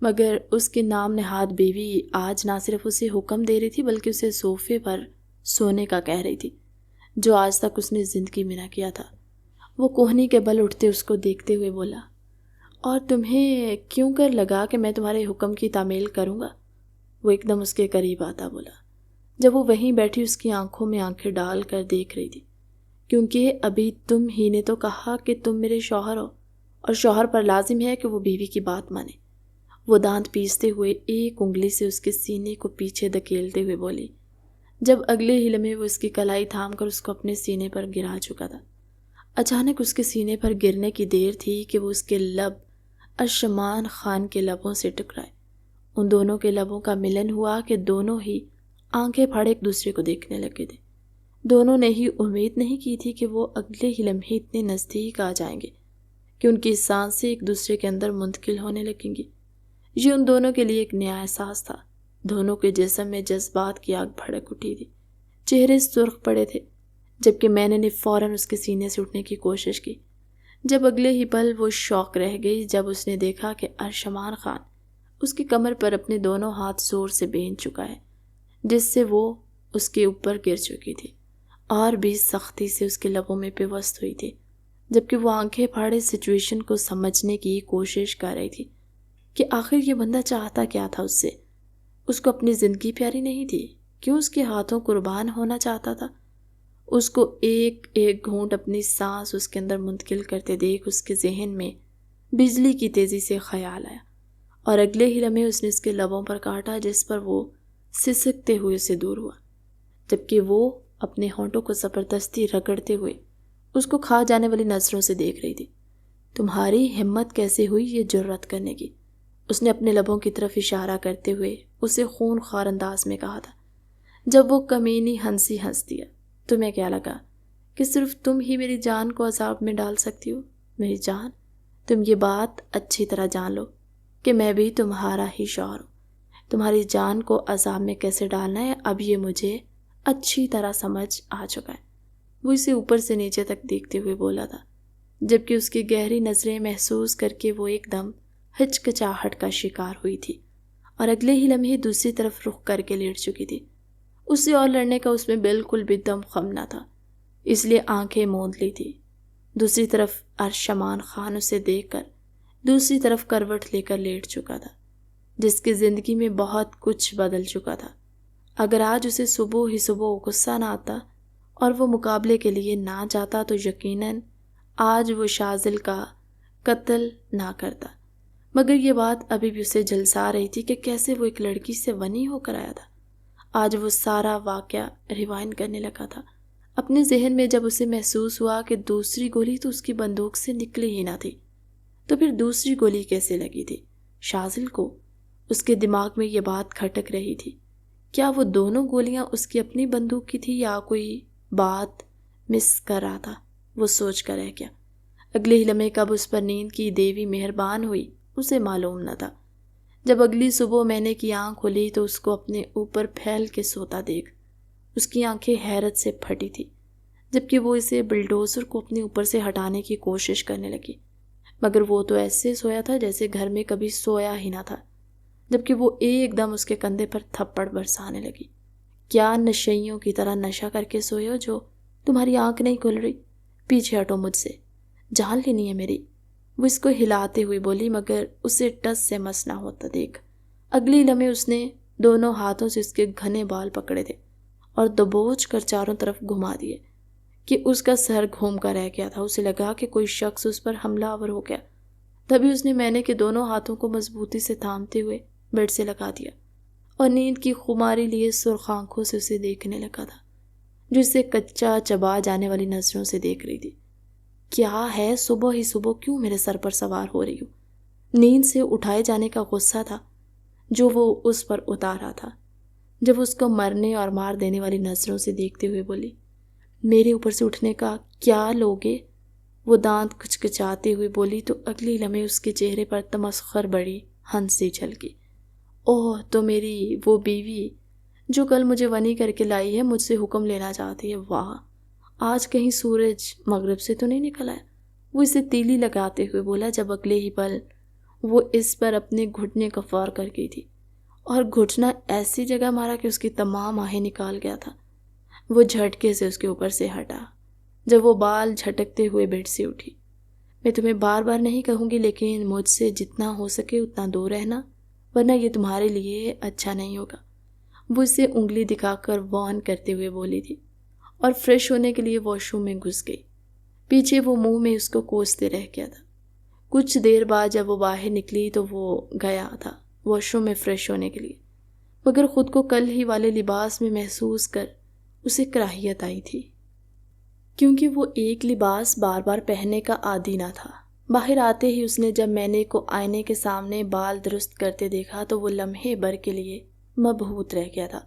مگر اس کی نام نہاد بیوی آج نہ صرف اسے حکم دے رہی تھی بلکہ اسے صوفے پر سونے کا کہہ رہی تھی، جو آج تک اس نے زندگی میں نہ کیا تھا۔ وہ کوہنی کے بل اٹھتے اس کو دیکھتے ہوئے بولا، اور تمہیں کیوں کر لگا کہ میں تمہارے حکم کی تعمیل کروں گا؟ وہ ایک دم اس کے قریب آتا بولا، جب وہ وہیں بیٹھی اس کی آنکھوں میں آنکھیں ڈال کر دیکھ رہی تھی، کیونکہ ابھی تم ہی نے تو کہا کہ تم میرے شوہر ہو اور شوہر پر لازم ہے کہ وہ بیوی کی بات مانے۔ وہ دانت پیستے ہوئے ایک انگلی سے اس کے سینے کو پیچھے دھکیلتے ہوئے بولی، جب اگلے ہی لمحے وہ اس کی کلائی تھام کر اس کو اپنے سینے پر گرا چکا تھا۔ اچانک اس کے سینے پر گرنے کی دیر تھی کہ وہ اس کے لب ارشمان خان کے لبوں سے ٹکرائے۔ ان دونوں کے لبوں کا ملن ہوا کہ دونوں ہی آنکھیں پھاڑے ایک دوسرے کو دیکھنے لگے تھے۔ دونوں نے ہی امید نہیں کی تھی کہ وہ اگلے ہی لمحے اتنے نزدیک آ جائیں گے کہ ان کی سانسیں ایک دوسرے کے اندر منتقل ہونے لگیں گی۔ یہ ان دونوں کے لیے ایک نیا احساس تھا۔ دونوں کے جسم میں جذبات کی آگ بھڑک اٹھی تھی، چہرے سرخ پڑے تھے، جبکہ میں نے فوراً اس کے سینے سے اٹھنے کی کوشش کی۔ جب اگلے ہی پل وہ شوق رہ گئی جب اس نے دیکھا کہ ارشمان خان اس کی کمر پر اپنے دونوں ہاتھ زور سے بینچ چکا ہے، جس سے وہ اس کے اوپر گر چکی تھی، اور بھی سختی سے اس کے لبوں میں پیوست ہوئی تھی، جبکہ وہ آنکھیں پھاڑے سچویشن کو سمجھنے کی کوشش کر رہی تھی کہ آخر یہ بندہ چاہتا کیا تھا اس سے۔ اس کو اپنی زندگی پیاری نہیں تھی؟ کیوں اس کے ہاتھوں قربان ہونا چاہتا تھا؟ اس کو ایک ایک گھونٹ اپنی سانس اس کے اندر منتقل کرتے دیکھ اس کے ذہن میں بجلی کی تیزی سے خیال آیا، اور اگلے ہی لمحے اس نے اس کے لبوں پر کاٹا، جس پر وہ سسکتے ہوئے اسے دور ہوا، جبکہ وہ اپنے ہونٹوں کو زبردستی رگڑتے ہوئے اس کو کھا جانے والی نظروں سے دیکھ رہی تھی۔ تمہاری ہمت کیسے ہوئی یہ جرأت کرنے کی؟ اس نے اپنے لبوں کی طرف اشارہ کرتے ہوئے اسے خون خوار انداز میں کہا تھا، جب وہ کمینی ہنسی ہنس دیا۔ تمہیں کیا لگا کہ صرف تم ہی میری جان کو عذاب میں ڈال سکتی ہو؟ میری جان، تم یہ بات اچھی طرح جان لو کہ میں بھی تمہارا ہی شوہر ہوں۔ تمہاری جان کو عذاب میں کیسے ڈالنا ہے اب یہ مجھے اچھی طرح سمجھ آ چکا ہے۔ وہ اسے اوپر سے نیچے تک دیکھتے ہوئے بولا تھا، جبکہ اس کی گہری نظریں محسوس کر کے وہ ایک دم ہچکچاہٹ کا شکار ہوئی تھی، اور اگلے ہی لمحے دوسری طرف رخ کر کے لیٹ چکی تھی۔ اس سے اور لڑنے کا اس میں بالکل بھی دم خم نہ تھا، اس لیے آنکھیں موند لی تھی۔ دوسری طرف ارشمان خان اسے دیکھ کر دوسری طرف کروٹ لے کر لیٹ چکا تھا، جس کی زندگی میں بہت کچھ بدل چکا تھا۔ اگر آج اسے صبح ہی صبح غصہ نہ آتا اور وہ مقابلے کے لیے نہ جاتا تو یقیناً آج وہ شازل کا قتل نہ کرتا، مگر یہ بات ابھی بھی اسے جھلسا رہی تھی کہ کیسے وہ ایک لڑکی سے ونی ہو کر آیا تھا۔ آج وہ سارا واقعہ ریوائنڈ کرنے لگا تھا اپنے ذہن میں، جب اسے محسوس ہوا کہ دوسری گولی تو اس کی بندوق سے نکلی ہی نہ تھی، تو پھر دوسری گولی کیسے لگی تھی شازل کو؟ اس کے دماغ میں یہ بات کھٹک رہی تھی، کیا وہ دونوں گولیاں اس کی اپنی بندوق کی تھی یا کوئی بات مس کر رہا تھا؟ وہ سوچ کر رہ گیا۔ اگلے ہی لمحے کب اس پر نیند کی دیوی مہربان ہوئی اسے معلوم نہ تھا۔ جب اگلی صبح میں نے کی آنکھ کھولی تو اس کو اپنے اوپر پھیل کے سوتا دیکھ اس کی آنکھیں حیرت سے پھٹی تھی، جبکہ وہ اسے بلڈوزر کو اپنے اوپر سے ہٹانے کی کوشش کرنے لگی، مگر وہ تو ایسے سویا تھا جیسے گھر میں کبھی سویا ہی نہ تھا، جبکہ وہ ایک دم اس کے کندھے پر تھپڑ برسانے لگی۔ کیا نشیوں کی طرح نشہ کر کے سوئے ہو جو تمہاری آنکھ نہیں کھل رہی؟ پیچھے ہٹو مجھ سے، جان لینی ہے میری۔ وہ اس کو ہلاتے ہوئے بولی، مگر اسے ٹس سے مس نہ ہوتا دیکھ اگلے لمحے اس نے دونوں ہاتھوں سے اس کے گھنے بال پکڑے تھے اور دبوچ کر چاروں طرف گھما دیے کہ اس کا سر گھوم کر رہ گیا تھا۔ اسے لگا کہ کوئی شخص اس پر حملہ آور ہو گیا۔ تبھی اس نے مینے کے دونوں ہاتھوں کو مضبوطی سے تھامتے ہوئے بیڈ سے لگا دیا اور نیند کی خماری لیے سرخ آنکھوں سے اسے دیکھنے لگا تھا، جو اسے کچا چبا جانے والی نظروں سے دیکھ رہی تھی۔ کیا ہے، صبح ہی صبح کیوں میرے سر پر سوار ہو رہی ہو؟ نیند سے اٹھائے جانے کا غصہ تھا جو وہ اس پر اتار رہا تھا جب اس کو مرنے اور مار دینے والی نظروں سے دیکھتے ہوئے بولی، میرے اوپر سے اٹھنے کا کیا لوگے؟ وہ دانت کچکچاتے ہوئے بولی تو اگلی لمحے اس کے چہرے پر تمسخر بڑی ہنسی جھلکی۔ اوہ، تو میری وہ بیوی جو کل مجھے ونی کر کے لائی ہے مجھ سے حکم لینا چاہتی ہے۔ واہ، آج کہیں سورج مغرب سے تو نہیں نکل آیا؟ وہ اسے تیلی لگاتے ہوئے بولا جب اگلے ہی پل وہ اس پر اپنے گھٹنے کا وار کر گئی تھی اور گھٹنا ایسی جگہ مارا کہ اس کی تمام آہیں نکال گیا تھا۔ وہ جھٹکے سے اس کے اوپر سے ہٹا جب وہ بال جھٹکتے ہوئے بیڈ سے اٹھی۔ میں تمہیں بار بار نہیں کہوں گی، لیکن مجھ سے جتنا ہو سکے اتنا دور رہنا، ورنہ یہ تمہارے لیے اچھا نہیں ہوگا۔ وہ اسے انگلی دکھا کر وارن کرتے ہوئے بولی تھی اور فریش ہونے کے لیے واش روم میں گھس گئی۔ پیچھے وہ منہ میں اس کو کوستے رہ گیا تھا۔ کچھ دیر بعد جب وہ باہر نکلی تو وہ گیا تھا واش روم میں فریش ہونے کے لیے، مگر خود کو کل ہی والے لباس میں محسوس کر اسے کراہیت آئی تھی، کیونکہ وہ ایک لباس بار بار پہننے کا عادی نہ تھا۔ باہر آتے ہی اس نے جب مینے کو آئینے کے سامنے بال درست کرتے دیکھا تو وہ لمحے بھر کے لیے مبہوت رہ گیا تھا۔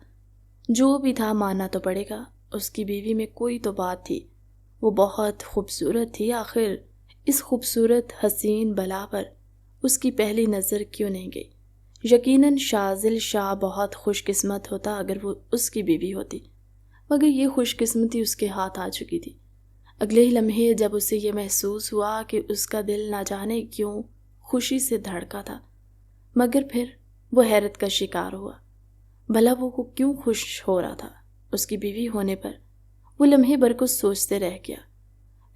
جو بھی تھا ماننا تو پڑے گا، اس کی بیوی میں کوئی تو بات تھی۔ وہ بہت خوبصورت تھی، آخر اس خوبصورت حسین بلا پر اس کی پہلی نظر کیوں نہیں گئی؟ یقیناً شازل شاہ بہت خوش قسمت ہوتا اگر وہ اس کی بیوی ہوتی، مگر یہ خوش قسمتی اس کے ہاتھ آ چکی تھی۔ اگلے ہی لمحے جب اسے یہ محسوس ہوا کہ اس کا دل نہ جانے کیوں خوشی سے دھڑکا تھا، مگر پھر وہ حیرت کا شکار ہوا۔ بھلا وہ کیوں خوش ہو رہا تھا؟ اس کی بیوی ہونے پر وہ لمحے بھر کو سوچتے رہ گیا۔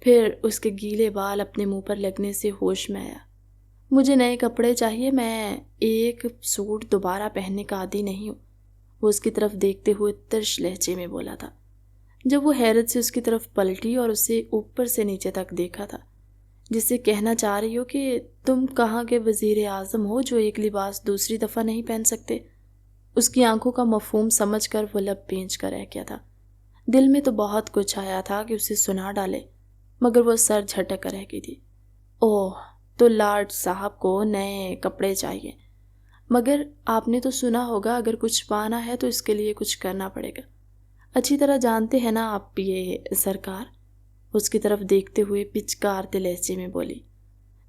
پھر اس کے گیلے بال اپنے منہ پر لگنے سے ہوش میں آیا۔ مجھے نئے کپڑے چاہیے، میں ایک سوٹ دوبارہ پہننے کا عادی نہیں ہوں، وہ اس کی طرف دیکھتے ہوئے ترش لہجے میں بولا تھا۔ جب وہ حیرت سے اس کی طرف پلٹی اور اسے اوپر سے نیچے تک دیکھا تھا، جس سے کہنا چاہ رہی ہو کہ تم کہاں کے وزیر اعظم ہو جو ایک لباس دوسری دفعہ نہیں پہن سکتے؟ اس کی آنکھوں کا مفہوم سمجھ کر وہ لب پینچ کر رہ گیا تھا۔ دل میں تو بہت کچھ آیا تھا کہ اسے سنا ڈالے، مگر وہ سر جھٹک کر رہ گئی تھی۔ اوہ، تو لارڈ صاحب کو نئے کپڑے چاہیے، مگر آپ نے تو سنا ہوگا اگر کچھ پانا ہے تو اس کے لیے کچھ کرنا پڑے گا۔ اچھی طرح جانتے ہیں نا آپ یہ سرکار، اس کی طرف دیکھتے ہوئے پچکارتے لہجے میں بولی،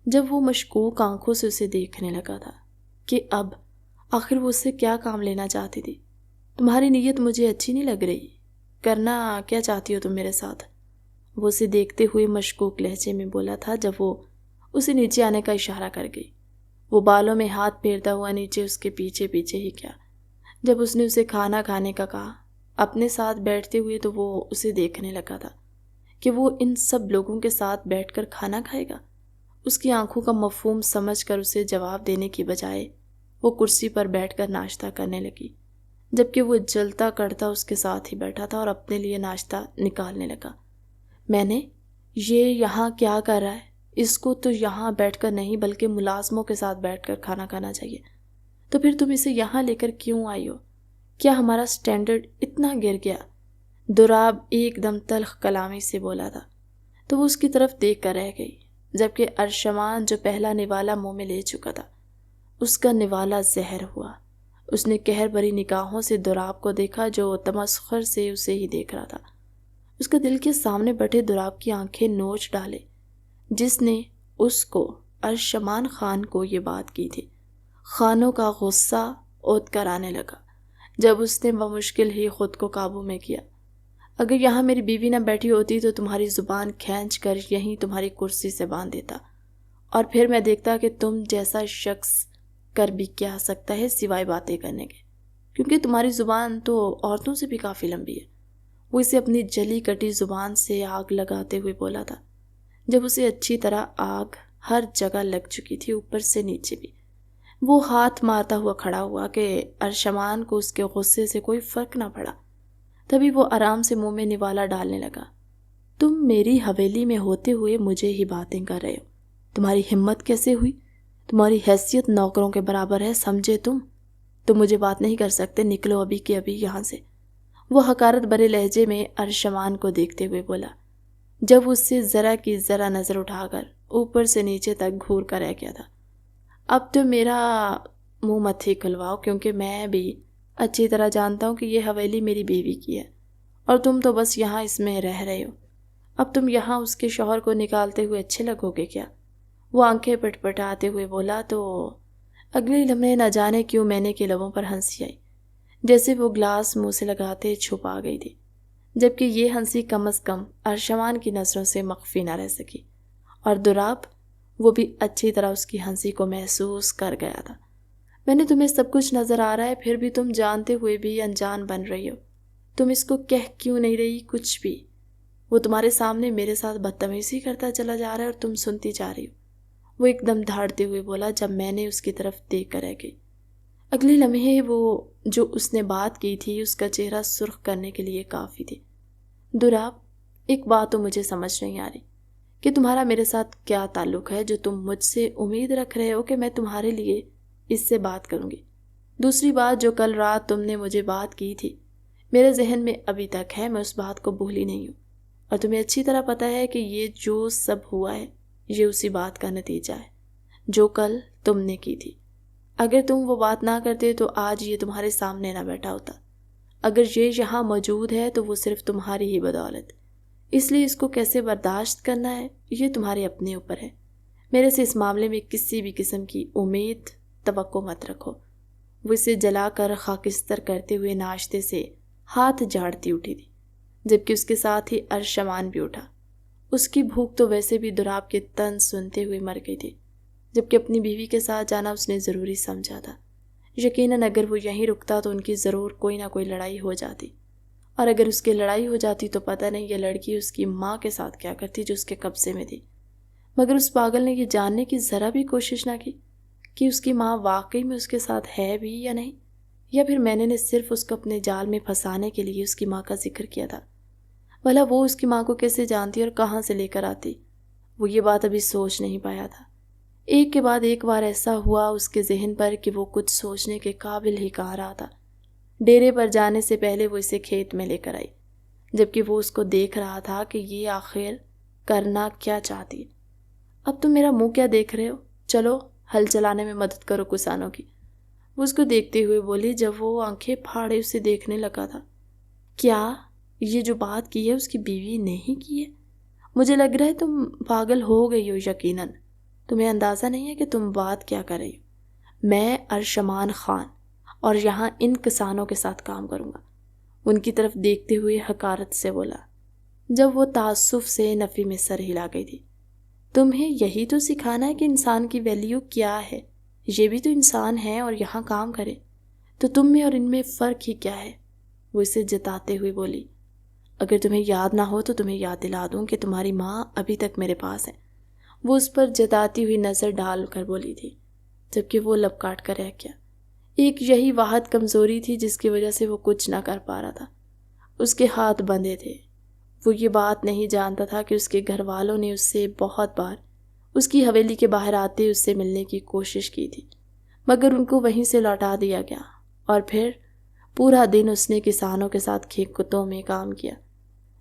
جب وہ مشکوک آنکھوں سے اسے دیکھنے لگا تھا کہ اب آخر وہ اس سے کیا کام لینا چاہتی تھی۔ تمہاری نیت مجھے اچھی نہیں لگ رہی، کرنا کیا چاہتی ہو تم میرے ساتھ؟ وہ اسے دیکھتے ہوئے مشکوک لہجے میں بولا تھا جب وہ اسے نیچے آنے کا اشارہ کر گئی۔ وہ بالوں میں ہاتھ پھیرتا ہوا نیچے اس کے پیچھے پیچھے ہی گیا۔ جب اس نے اسے کھانا کھانے کا کہا اپنے ساتھ بیٹھتے ہوئے تو وہ اسے دیکھنے لگا تھا کہ وہ ان سب لوگوں کے ساتھ بیٹھ کر کھانا کھائے گا۔ اس کی آنکھوں کا مفہوم سمجھ کر اسے جواب دینے کی بجائے وہ کرسی پر بیٹھ کر ناشتہ کرنے لگی، جبکہ وہ جلتا کرتا اس کے ساتھ ہی بیٹھا تھا اور اپنے لیے ناشتہ نکالنے لگا۔ میں نے یہ یہاں کیا کر رہا ہے؟ اس کو تو یہاں بیٹھ کر نہیں بلکہ ملازموں کے ساتھ بیٹھ کر کھانا کھانا چاہیے، تو پھر تم اسے یہاں لے کر کیوں آئی ہو؟ کیا ہمارا سٹینڈرڈ اتنا گر گیا؟ دراب ایک دم تلخ کلامی سے بولا تھا تو وہ اس کی طرف دیکھ کر رہ گئی، جبکہ ارشمان جو پہلا نوالا منہ میں لے چکا تھا اس کا نوالا زہر ہوا۔ اس نے قہر بھری نگاہوں سے دراب کو دیکھا جو تمسخر سے اسے ہی دیکھ رہا تھا۔ اس کا دل کے سامنے بیٹھے دراب کی آنکھیں نوچ ڈالے جس نے اس کو ارشمان خان کو یہ بات کی تھی۔ خانوں کا غصہ اوت کر آنے لگا جب اس نے بمشکل ہی خود کو قابو میں کیا۔ اگر یہاں میری بیوی نہ بیٹھی ہوتی تو تمہاری زبان کھینچ کر یہیں تمہاری کرسی سے باندھ دیتا، اور پھر میں دیکھتا کہ تم جیسا شخص کر بھی کیا سکتا ہے سوائے باتیں کرنے کے، کیونکہ تمہاری زبان تو عورتوں سے بھی کافی لمبی ہے۔ وہ اسے اپنی جلی کٹی زبان سے آگ لگاتے ہوئے بولا تھا۔ جب اسے اچھی طرح آگ ہر جگہ لگ چکی تھی، اوپر سے نیچے بھی۔ وہ ہاتھ مارتا ہوا کھڑا ہوا کہ ارشمان کو اس کے غصے سے کوئی فرق نہ پڑا۔ تبھی وہ آرام سے منہ میں نوالا ڈالنے لگا۔ تم میری حویلی میں ہوتے ہوئے مجھے ہی باتیں کر رہے ہو، تمہاری ہمت کیسے ہوئی؟ تمہاری حیثیت نوکروں کے برابر ہے، سمجھے تم مجھے بات نہیں کر سکتے، نکلو ابھی کے ابھی یہاں سے۔ وہ حقارت بھرے لہجے میں ارشمان کو دیکھتے ہوئے بولا، جب اس سے ذرا کی ذرا نظر اٹھا کر اوپر سے نیچے تک گھور کر رہ گیا تھا۔ اب تو میرا منہ مت ہی کھلواؤ، کیونکہ میں بھی اچھی طرح جانتا ہوں کہ یہ حویلی میری بیوی کی ہے اور تم تو بس یہاں اس میں رہ رہے ہو۔ اب تم یہاں اس کے شوہر کو نکالتے ہوئے اچھے لگو گے کیا؟ وہ آنکھیں پٹ پٹاتے ہوئے بولا تو اگلے لمحے نہ جانے کیوں مینے کے لبوں پر ہنسی آئی، جیسے وہ گلاس منہ سے لگاتے چھپا گئی تھی، جبکہ یہ ہنسی کم از کم ارشمان کی نظروں سے مخفی نہ رہ سکی، اور دراب وہ بھی اچھی طرح اس کی ہنسی کو محسوس کر گیا تھا۔ میں نے تمہیں سب کچھ نظر آ رہا ہے، پھر بھی تم جانتے ہوئے بھی انجان بن رہی ہو۔ تم اس کو کہہ کیوں نہیں رہی کچھ بھی؟ وہ تمہارے سامنے میرے ساتھ بدتمیزی کرتا چلا جا رہا ہے اور تم سنتی جا رہی ہو۔ وہ ایک دم دھاڑتے ہوئے بولا جب میں نے اس کی طرف دیکھ کر رہ گئی۔ اگلے لمحے وہ جو اس نے بات کی تھی اس کا چہرہ سرخ کرنے کے لیے کافی تھی۔ دراب، ایک بات تو مجھے سمجھ نہیں آ رہی کہ تمہارا میرے ساتھ کیا تعلق ہے جو تم مجھ سے امید رکھ رہے ہو کہ میں تمہارے لیے اس سے بات کروں گی۔ دوسری بات، جو کل رات تم نے مجھے بات کی تھی میرے ذہن میں ابھی تک ہے، میں اس بات کو بھولی نہیں ہوں، اور تمہیں اچھی طرح پتہ ہے کہ یہ جو سب ہوا ہے یہ اسی بات کا نتیجہ ہے جو کل تم نے کی تھی۔ اگر تم وہ بات نہ کرتے تو آج یہ تمہارے سامنے نہ بیٹھا ہوتا۔ اگر یہ یہاں موجود ہے تو وہ صرف تمہاری ہی بدولت، اس لیے اس کو کیسے برداشت کرنا ہے یہ تمہارے اپنے اوپر ہے۔ میرے سے اس معاملے میں کسی بھی قسم کی امید توقع مت رکھو۔ وہ اسے جلا کر خاکستر کرتے ہوئے ناشتے سے ہاتھ جھاڑتی اٹھی تھی، جبکہ اس کے ساتھ ہی ارشمان بھی اٹھا۔ اس کی بھوک تو ویسے بھی دراب کے طنز سنتے ہوئے مر گئی تھی، جبکہ اپنی بیوی کے ساتھ جانا اس نے ضروری سمجھا تھا۔ یقیناً اگر وہ یہیں رکتا تو ان کی ضرور کوئی نہ کوئی لڑائی ہو جاتی، اور اگر اس کی لڑائی ہو جاتی تو پتہ نہیں یہ لڑکی اس کی ماں کے ساتھ کیا کرتی جو اس کے قبضے میں تھی۔ مگر اس پاگل نے یہ جاننے کی ذرا بھی کوشش نہ کی کہ اس کی ماں واقعی میں اس کے ساتھ ہے بھی یا نہیں، یا پھر میں نے صرف اس کو اپنے جال میں پھنسانے کے لیے اس کی ماں کا ذکر کیا تھا۔ بھلا وہ اس کی ماں کو کیسے جانتی اور کہاں سے لے کر آتی؟ وہ یہ بات ابھی سوچ نہیں پایا تھا۔ ایک کے بعد ایک بار ایسا ہوا اس کے ذہن پر کہ وہ کچھ سوچنے کے قابل ہی کہاں رہا تھا۔ ڈیرے پر جانے سے پہلے وہ اسے کھیت میں لے کر آئی، جبکہ وہ اس کو دیکھ رہا تھا کہ یہ آخر کرنا کیا چاہتی ہے۔ اب تم میرا منہ کیا دیکھ رہے ہو؟ چلو ہل چلانے میں مدد کرو کسانوں کی۔ وہ اس کو دیکھتے ہوئے بولی جب وہ آنکھیں پھاڑے اسے دیکھنے لگا تھا۔ کیا یہ جو بات کی ہے اس کی بیوی نہیں کی ہے؟ مجھے لگ رہا ہے تم پاگل ہو گئی ہو۔ یقیناً تمہیں اندازہ نہیں ہے کہ تم بات کیا کر رہی ہو۔ میں ارشمان خان اور یہاں ان کسانوں کے ساتھ کام کروں گا، ان کی طرف دیکھتے ہوئے حقارت سے بولا، جب وہ تعصب سے نفی میں سر ہلا گئی تھی۔ تمہیں یہی تو سکھانا ہے کہ انسان کی ویلیو کیا ہے، یہ بھی تو انسان ہے اور یہاں کام کرے، تو تم میں اور ان میں فرق ہی کیا ہے؟ وہ اسے جتاتے ہوئے بولی، اگر تمہیں یاد نہ ہو تو تمہیں یاد دلا دوں کہ تمہاری ماں ابھی تک میرے پاس ہے۔ وہ اس پر جتاتی ہوئی نظر ڈال کر بولی تھی، جبکہ وہ لب کاٹ کر رہ گیا۔ ایک یہی واحد کمزوری تھی جس کی وجہ سے وہ کچھ نہ کر پا رہا تھا۔ اس کے ہاتھ بندھے تھے۔ وہ یہ بات نہیں جانتا تھا کہ اس کے گھر والوں نے اس سے بہت بار اس کی حویلی کے باہر آتے اس سے ملنے کی کوشش کی تھی، مگر ان کو وہیں سے لوٹا دیا گیا، اور پھر پورا دن اس نے کسانوں کے ساتھ کھیتوں میں کام کیا،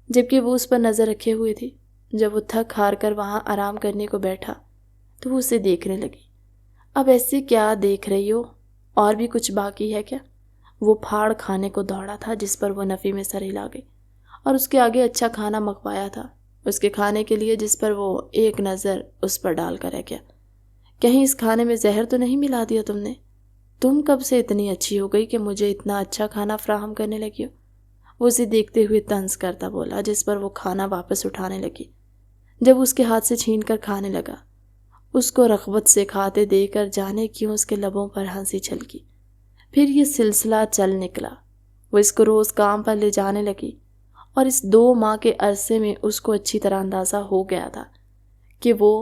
جبکہ وہ اس پر نظر رکھے ہوئے تھی۔ جب وہ تھک ہار کر وہاں آرام کرنے کو بیٹھا تو وہ اسے دیکھنے لگی۔ اب ایسے کیا دیکھ رہی ہو؟ اور بھی کچھ باقی ہے کیا؟ وہ پھاڑ کھانے کو دوڑا تھا جس پر وہ نفی میں سر ہلا گئی، اور اس کے آگے اچھا کھانا منگوایا تھا اس کے کھانے کے لیے، جس پر وہ ایک نظر اس پر ڈال کر رہ گیا۔ کہیں اس کھانے میں زہر تو نہیں ملا دیا تم نے؟ تم کب سے اتنی اچھی ہو گئی کہ مجھے اتنا اچھا کھانا فراہم کرنے لگی ہو؟ وہ اسے دیکھتے ہوئے طنز کرتا بولا، جس پر وہ کھانا واپس اٹھانے لگی۔ جب اس کے ہاتھ سے چھین کر کھانے لگا، اس کو رغبت سے کھاتے دے کر جانے کیوں اس کے لبوں پر ہنسی چھلکی۔ پھر یہ سلسلہ چل نکلا۔ وہ اس کو روز کام پر لے جانے لگی، اور اس 2 ماہ کے عرصے میں اس کو اچھی طرح اندازہ ہو گیا تھا کہ وہ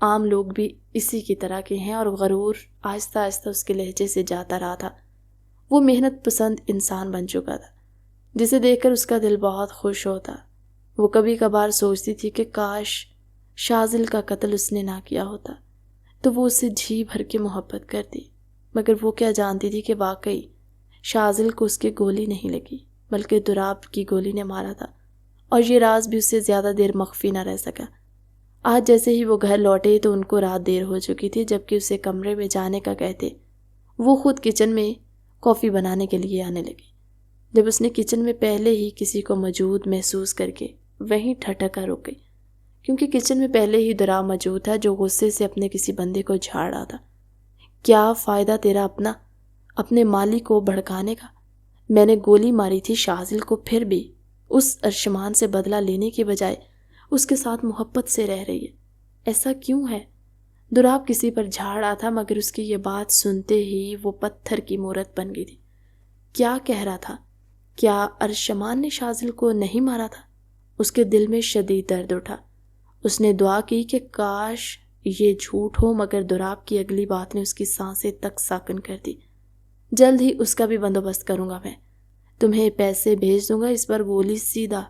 عام لوگ بھی اسی کی طرح کے ہیں، اور غرور آہستہ آہستہ اس کے لہجے سے جاتا رہا تھا۔ وہ محنت پسند انسان بن چکا تھا، جسے دیکھ کر اس کا دل بہت خوش ہوتا۔ وہ کبھی کبھار سوچتی تھی کہ کاش شازل کا قتل اس نے نہ کیا ہوتا تو وہ اسے جی بھر کے محبت کرتی، مگر وہ کیا جانتی تھی کہ واقعی شازل کو اس کے گولی نہیں لگی بلکہ دوراب کی گولی نے مارا تھا، اور یہ راز بھی اس سے زیادہ دیر مخفی نہ رہ سکا۔ آج جیسے ہی وہ گھر لوٹے تو ان کو رات دیر ہو چکی تھی، جبکہ اسے کمرے میں جانے کا کہتے وہ خود کچن میں کافی بنانے کے لیے آنے لگی۔ جب اس نے کچن میں پہلے ہی کسی کو موجود محسوس کر کے وہیں ٹھٹکا رک گئی، کیونکہ کچن میں پہلے ہی دوراب موجود تھا جو غصے سے اپنے کسی بندے کو جھاڑ رہا تھا۔ کیا فائدہ تیرا اپنے مالی کو بھڑکانے کا؟ میں نے گولی ماری تھی شازل کو، پھر بھی اس ارشمان سے بدلہ لینے کی بجائے اس کے ساتھ محبت سے رہ رہی ہے، ایسا کیوں ہے؟ دوراب کسی پر جھاڑ رہا تھا، مگر اس کی یہ بات سنتے ہی وہ پتھر کی مورت بن گئی تھی۔ کیا کہہ رہا تھا؟ کیا ارشمان نے شازل کو نہیں مارا تھا؟ اس کے دل میں شدید درد اٹھا۔ اس نے دعا کی کہ کاش یہ جھوٹ ہو، مگر دوراب کی اگلی بات نے اس کی سانسیں تک ساکن کر دی۔ جلد ہی اس کا بھی بندوبست کروں گا، میں تمہیں پیسے بھیج دوں گا، اس بار گولی سیدھا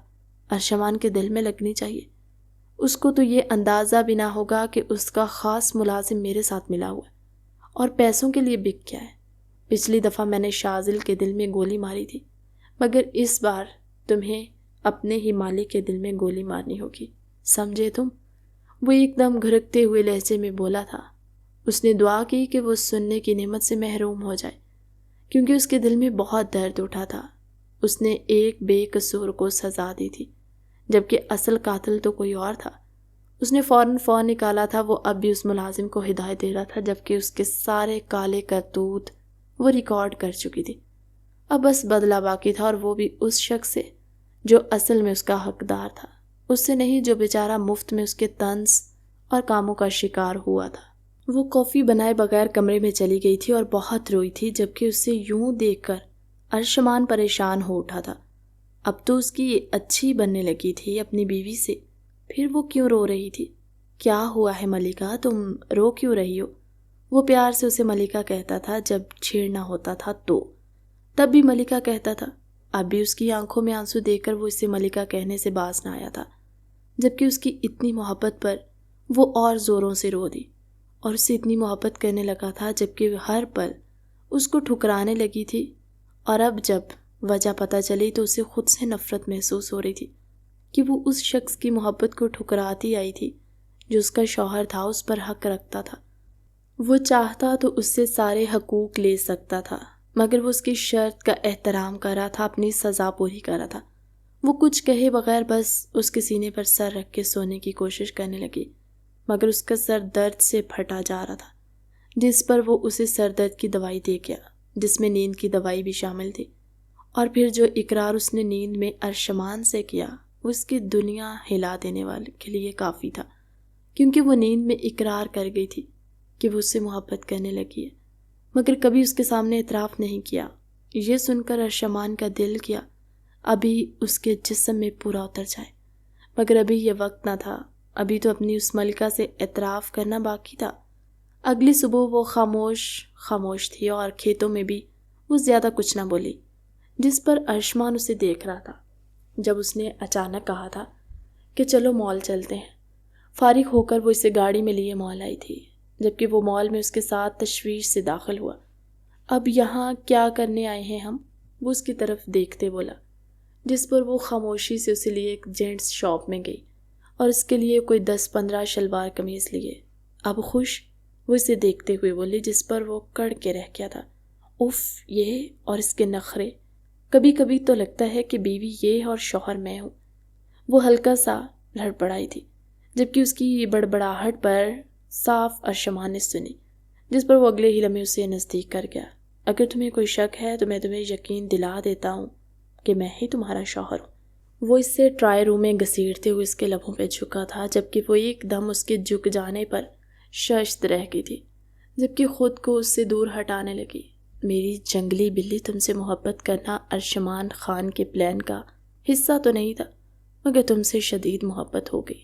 ارشمان کے دل میں لگنی چاہیے۔ اس کو تو یہ اندازہ بھی نہ ہوگا کہ اس کا خاص ملازم میرے ساتھ ملا ہوا ہے، اور پیسوں کے لیے بک کیا ہے۔ پچھلی دفعہ میں نے شازل کے دل میں گولی ماری تھی، مگر اس بار تمہیں اپنے ہی مالک کے دل میں گولی مارنی ہوگی، سمجھے تم؟ وہ ایک دم گھرکتے ہوئے لہجے میں بولا تھا۔ اس نے دعا کی کہ وہ سننے کی نعمت سے محروم ہو جائے، کیونکہ اس کے دل میں بہت درد اٹھا تھا۔ اس نے ایک بے قصور کو سزا دی تھی، جبکہ اصل قاتل تو کوئی اور تھا۔ اس نے فوراً فون نکالا تھا، وہ اب بھی اس ملازم کو ہدایت دے رہا تھا، جبکہ اس کے سارے کالے کرتوت وہ ریکارڈ کر چکی تھی۔ اب بس بدلہ باقی تھا، اور وہ بھی اس شخص سے جو اصل میں اس کا حقدار تھا، اس سے نہیں جو بیچارہ مفت میں اس کے طنز اور کاموں کا شکار ہوا تھا۔ وہ کافی بنائے بغیر کمرے میں چلی گئی تھی اور بہت روئی تھی، جبکہ اسے یوں دیکھ کر ارشمان پریشان ہو اٹھا تھا۔ اب تو اس کی اچھی بننے لگی تھی اپنی بیوی سے، پھر وہ کیوں رو رہی تھی؟ کیا ہوا ہے ملکہ، تم رو کیوں رہی ہو؟ وہ پیار سے اسے ملکہ کہتا تھا جب چھیڑنا ہوتا تھا تو، تب بھی ملکہ کہتا تھا۔ اب بھی اس کی آنکھوں میں آنسو دیکھ کر وہ اسے ملکہ کہنے سے باز نہ آیا تھا، جبکہ اس کی اتنی محبت پر وہ اور زوروں سے رو دی، اور اس سے اتنی محبت کرنے لگا تھا جبکہ ہر پل اس کو ٹھکرانے لگی تھی۔ اور اب جب وجہ پتہ چلی تو اسے خود سے نفرت محسوس ہو رہی تھی کہ وہ اس شخص کی محبت کو ٹھکراتی آئی تھی جو اس کا شوہر تھا، اس پر حق رکھتا تھا۔ وہ چاہتا تو اس سے سارے حقوق لے سکتا تھا، مگر وہ اس کی شرط کا احترام کر رہا تھا، اپنی سزا پوری کر رہا تھا۔ وہ کچھ کہے بغیر بس اس کے سینے پر سر رکھ کے سونے کی کوشش کرنے لگی، مگر اس کا سر درد سے پھٹا جا رہا تھا، جس پر وہ اسے سر درد کی دوائی دے گیا، جس میں نیند کی دوائی بھی شامل تھی۔ اور پھر جو اقرار اس نے نیند میں ارشمان سے کیا وہ اس کی دنیا ہلا دینے والے کے لیے کافی تھا، کیونکہ وہ نیند میں اقرار کر گئی تھی کہ وہ اس سے محبت کرنے لگی ہے، مگر کبھی اس کے سامنے اعتراف نہیں کیا۔ یہ سن کر ارشمان کا دل کیا ابھی اس کے جسم میں پورا اتر جائے، مگر ابھی یہ وقت نہ تھا، ابھی تو اپنی اس ملکہ سے اعتراف کرنا باقی تھا۔ اگلی صبح وہ خاموش تھی، اور کھیتوں میں بھی وہ زیادہ کچھ نہ بولی، جس پر ارشمان اسے دیکھ رہا تھا۔ جب اس نے اچانک کہا تھا کہ چلو مال چلتے ہیں، فارغ ہو کر وہ اسے گاڑی میں لیے مال آئی تھی، جبکہ وہ مال میں اس کے ساتھ تشویش سے داخل ہوا۔ اب یہاں کیا کرنے آئے ہیں ہم؟ وہ اس کی طرف دیکھتے بولا، جس پر وہ خاموشی سے اسے لیے ایک جینٹس شاپ میں گئی اور اس کے لیے کوئی 10-15 شلوار قمیض لیے۔ اب خوش؟ وہ اسے دیکھتے ہوئے بولی، جس پر وہ کڑ کے رہ گیا تھا۔ اف، یہ اور اس کے نخرے، کبھی کبھی تو لگتا ہے کہ بیوی یہ اور شوہر میں ہوں۔ وہ ہلکا سا لڑبڑائی تھی، جبکہ اس کی بڑبڑاہٹ پر صاف ارشمان نے سنی، جس پر وہ اگلے ہی لمحے اسے نزدیک کر گیا۔ اگر تمہیں کوئی شک ہے تو میں تمہیں یقین دلا دیتا ہوں کہ میں ہی تمہارا شوہر ہوں۔ وہ اس سے ٹرائی روم میں گھسیٹتے ہوئے اس کے لبوں پہ جھکا تھا، جبکہ وہ ایک دم اس کے جھک جانے پر ششت رہ گئی تھی، جبکہ خود کو اس سے دور ہٹانے لگی۔ میری جنگلی بلی، تم سے محبت کرنا ارشمان خان کے پلان کا حصہ تو نہیں تھا، مگر تم سے شدید محبت ہو گئی،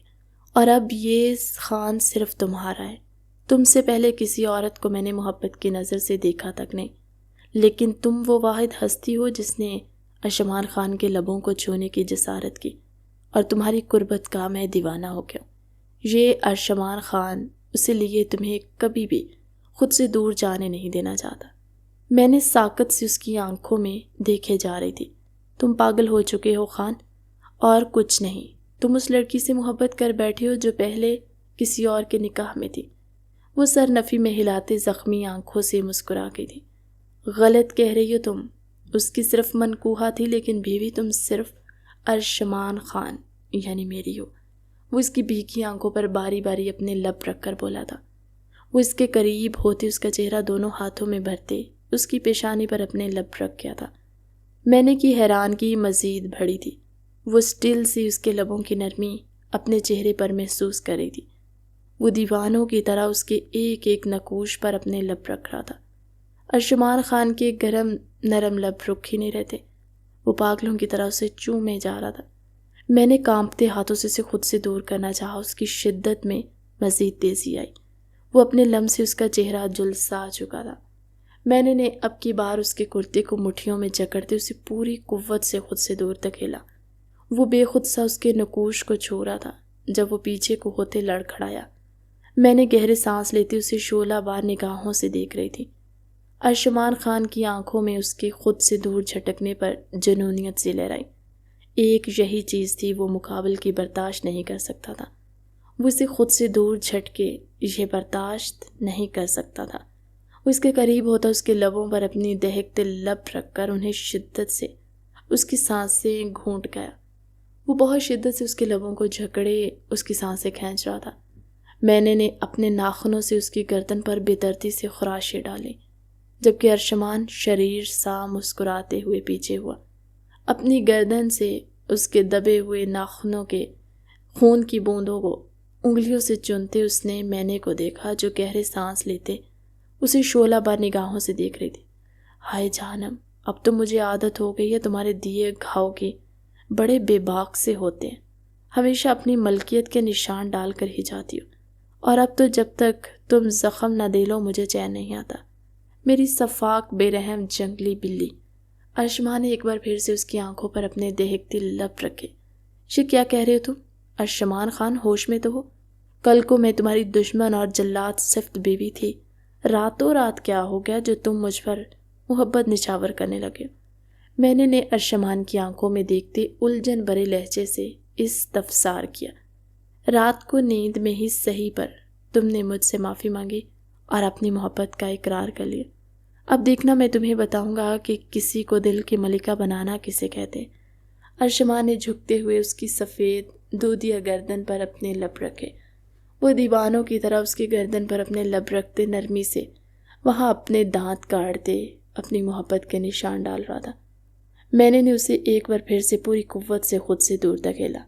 اور اب یہ خان صرف تمہارا ہے۔ تم سے پہلے کسی عورت کو میں نے محبت کی نظر سے دیکھا تک نہیں، لیکن تم وہ واحد ہستی ہو جس نے ارشمان خان کے لبوں کو چھونے کی جسارت کی، اور تمہاری قربت کا میں دیوانہ ہو گیا۔ یہ ارشمان خان، اسی لیے تمہیں کبھی بھی خود سے دور جانے نہیں دینا چاہتا۔ میں نے ساکت سے اس کی آنکھوں میں دیکھے جا رہی تھی۔ تم پاگل ہو چکے ہو خان، اور کچھ نہیں۔ تم اس لڑکی سے محبت کر بیٹھے ہو جو پہلے کسی اور کے نکاح میں تھی۔ وہ سر نفی میں ہلاتے زخمی آنکھوں سے مسکرا گئی تھی۔ غلط کہہ رہی ہو تم، اس کی صرف منکوحہ تھی، لیکن بیوی تم صرف ارشمان خان یعنی میری ہو۔ وہ اس کی بھیگی آنکھوں پر باری باری اپنے لب رکھ کر بولا تھا۔ وہ اس کے قریب ہوتے اس کا چہرہ دونوں ہاتھوں میں بھرتے اس کی پیشانی پر اپنے لب رکھ گیا تھا۔ میں نے کی حیرانگی مزید بڑھی تھی۔ وہ اسٹل سے اس کے لبوں کی نرمی اپنے چہرے پر محسوس کر رہی تھی۔ وہ دیوانوں کی طرح اس کے ایک ایک نقوش پر اپنے لب رکھ رہا تھا۔ ارشمان خان کے گرم نرم لب رک ہی نہیں رہتے، وہ پاگلوں کی طرح اسے چومے جا رہا تھا۔ میں نے کانپتے ہاتھوں سے اسے خود سے دور کرنا چاہا۔ اس کی شدت میں مزید تیزی آئی۔ وہ اپنے لمس سے اس کا چہرہ جھلسا چکا تھا۔ میں نے اب کی بار اس کے کرتے کو مٹھیوں میں جکڑتے اسے پوری قوت سے خود سے دور دھکیلا۔ وہ بے خود سا اس کے نقوش کو چھو رہا تھا جب وہ پیچھے کو ہوتے لڑکھڑایا۔ میں نے گہرے سانس لیتے اسے شعلہ بار نگاہوں سے دیکھ رہی تھی۔ ارشمان خان کی آنکھوں میں اس کے خود سے دور جھٹکنے پر جنونیت سی لہرائی۔ ایک یہی چیز تھی وہ مقابل کی برداشت نہیں کر سکتا تھا۔ وہ اسے خود سے دور جھٹکے یہ برداشت نہیں کر سکتا تھا۔ وہ اس کے قریب ہوتا اس کے لبوں پر اپنی دہکتے لب رکھ کر انہیں شدت سے اس کی سانسیں گھونٹ گیا۔ وہ بہت شدت سے اس کے لبوں کو جھکڑے اس کی سانسیں کھینچ رہا تھا۔ میں نے اپنے ناخنوں سے اس کی گردن پر بے دردی سے خراشیں ڈالیں، جبکہ ارشمان شریر سا مسکراتے ہوئے پیچھے ہوا۔ اپنی گردن سے اس کے دبے ہوئے ناخنوں کے خون کی بوندوں کو انگلیوں سے چنتے اس نے میں نے کو دیکھا جو گہرے سانس لیتے اسے شعلہ بار نگاہوں سے دیکھ رہی تھی۔ ہائے جہنم، اب تو مجھے عادت ہو گئی ہے تمہارے دیے گھاؤ کی، بڑے بے باک سے ہوتے ہیں، ہمیشہ اپنی ملکیت کے نشان ڈال کر ہی جاتی ہو، اور اب تو جب تک تم زخم نہ دے لو مجھے چین نہیں آتا، میری صفاک بے رحم جنگلی بلی۔ ارشمان نے ایک بار پھر سے اس کی آنکھوں پر اپنے دہکتے لب رکھے۔ یہ کیا کہہ رہے ہو تم؟ ارشمان خان، ہوش میں تو ہو؟ کل کو میں تمہاری دشمن اور جلاد صفت بیوی تھی، راتوں رات کیا ہو گیا جو تم مجھ پر محبت نچھاور کرنے لگے؟ میں نے ارشمان کی آنکھوں میں دیکھتے الجھن بھرے لہجے سے استفسار کیا۔ رات کو نیند میں ہی صحیح پر تم نے مجھ سے معافی مانگی اور اپنی محبت کا اقرار کر لیا۔ اب دیکھنا میں تمہیں بتاؤں گا کہ کسی کو دل کی ملکہ بنانا کسے کہتے ہیں۔ ارشمان نے جھکتے ہوئے اس کی سفید دودیا گردن پر اپنے لب رکھے۔ وہ دیوانوں کی طرح اس کی گردن پر اپنے لب رکھتے نرمی سے وہاں اپنے دانت کاٹتے اپنی محبت کے نشان ڈال رہا تھا۔ میں نے اسے ایک بار پھر سے پوری قوت سے خود سے دور دھکیلا۔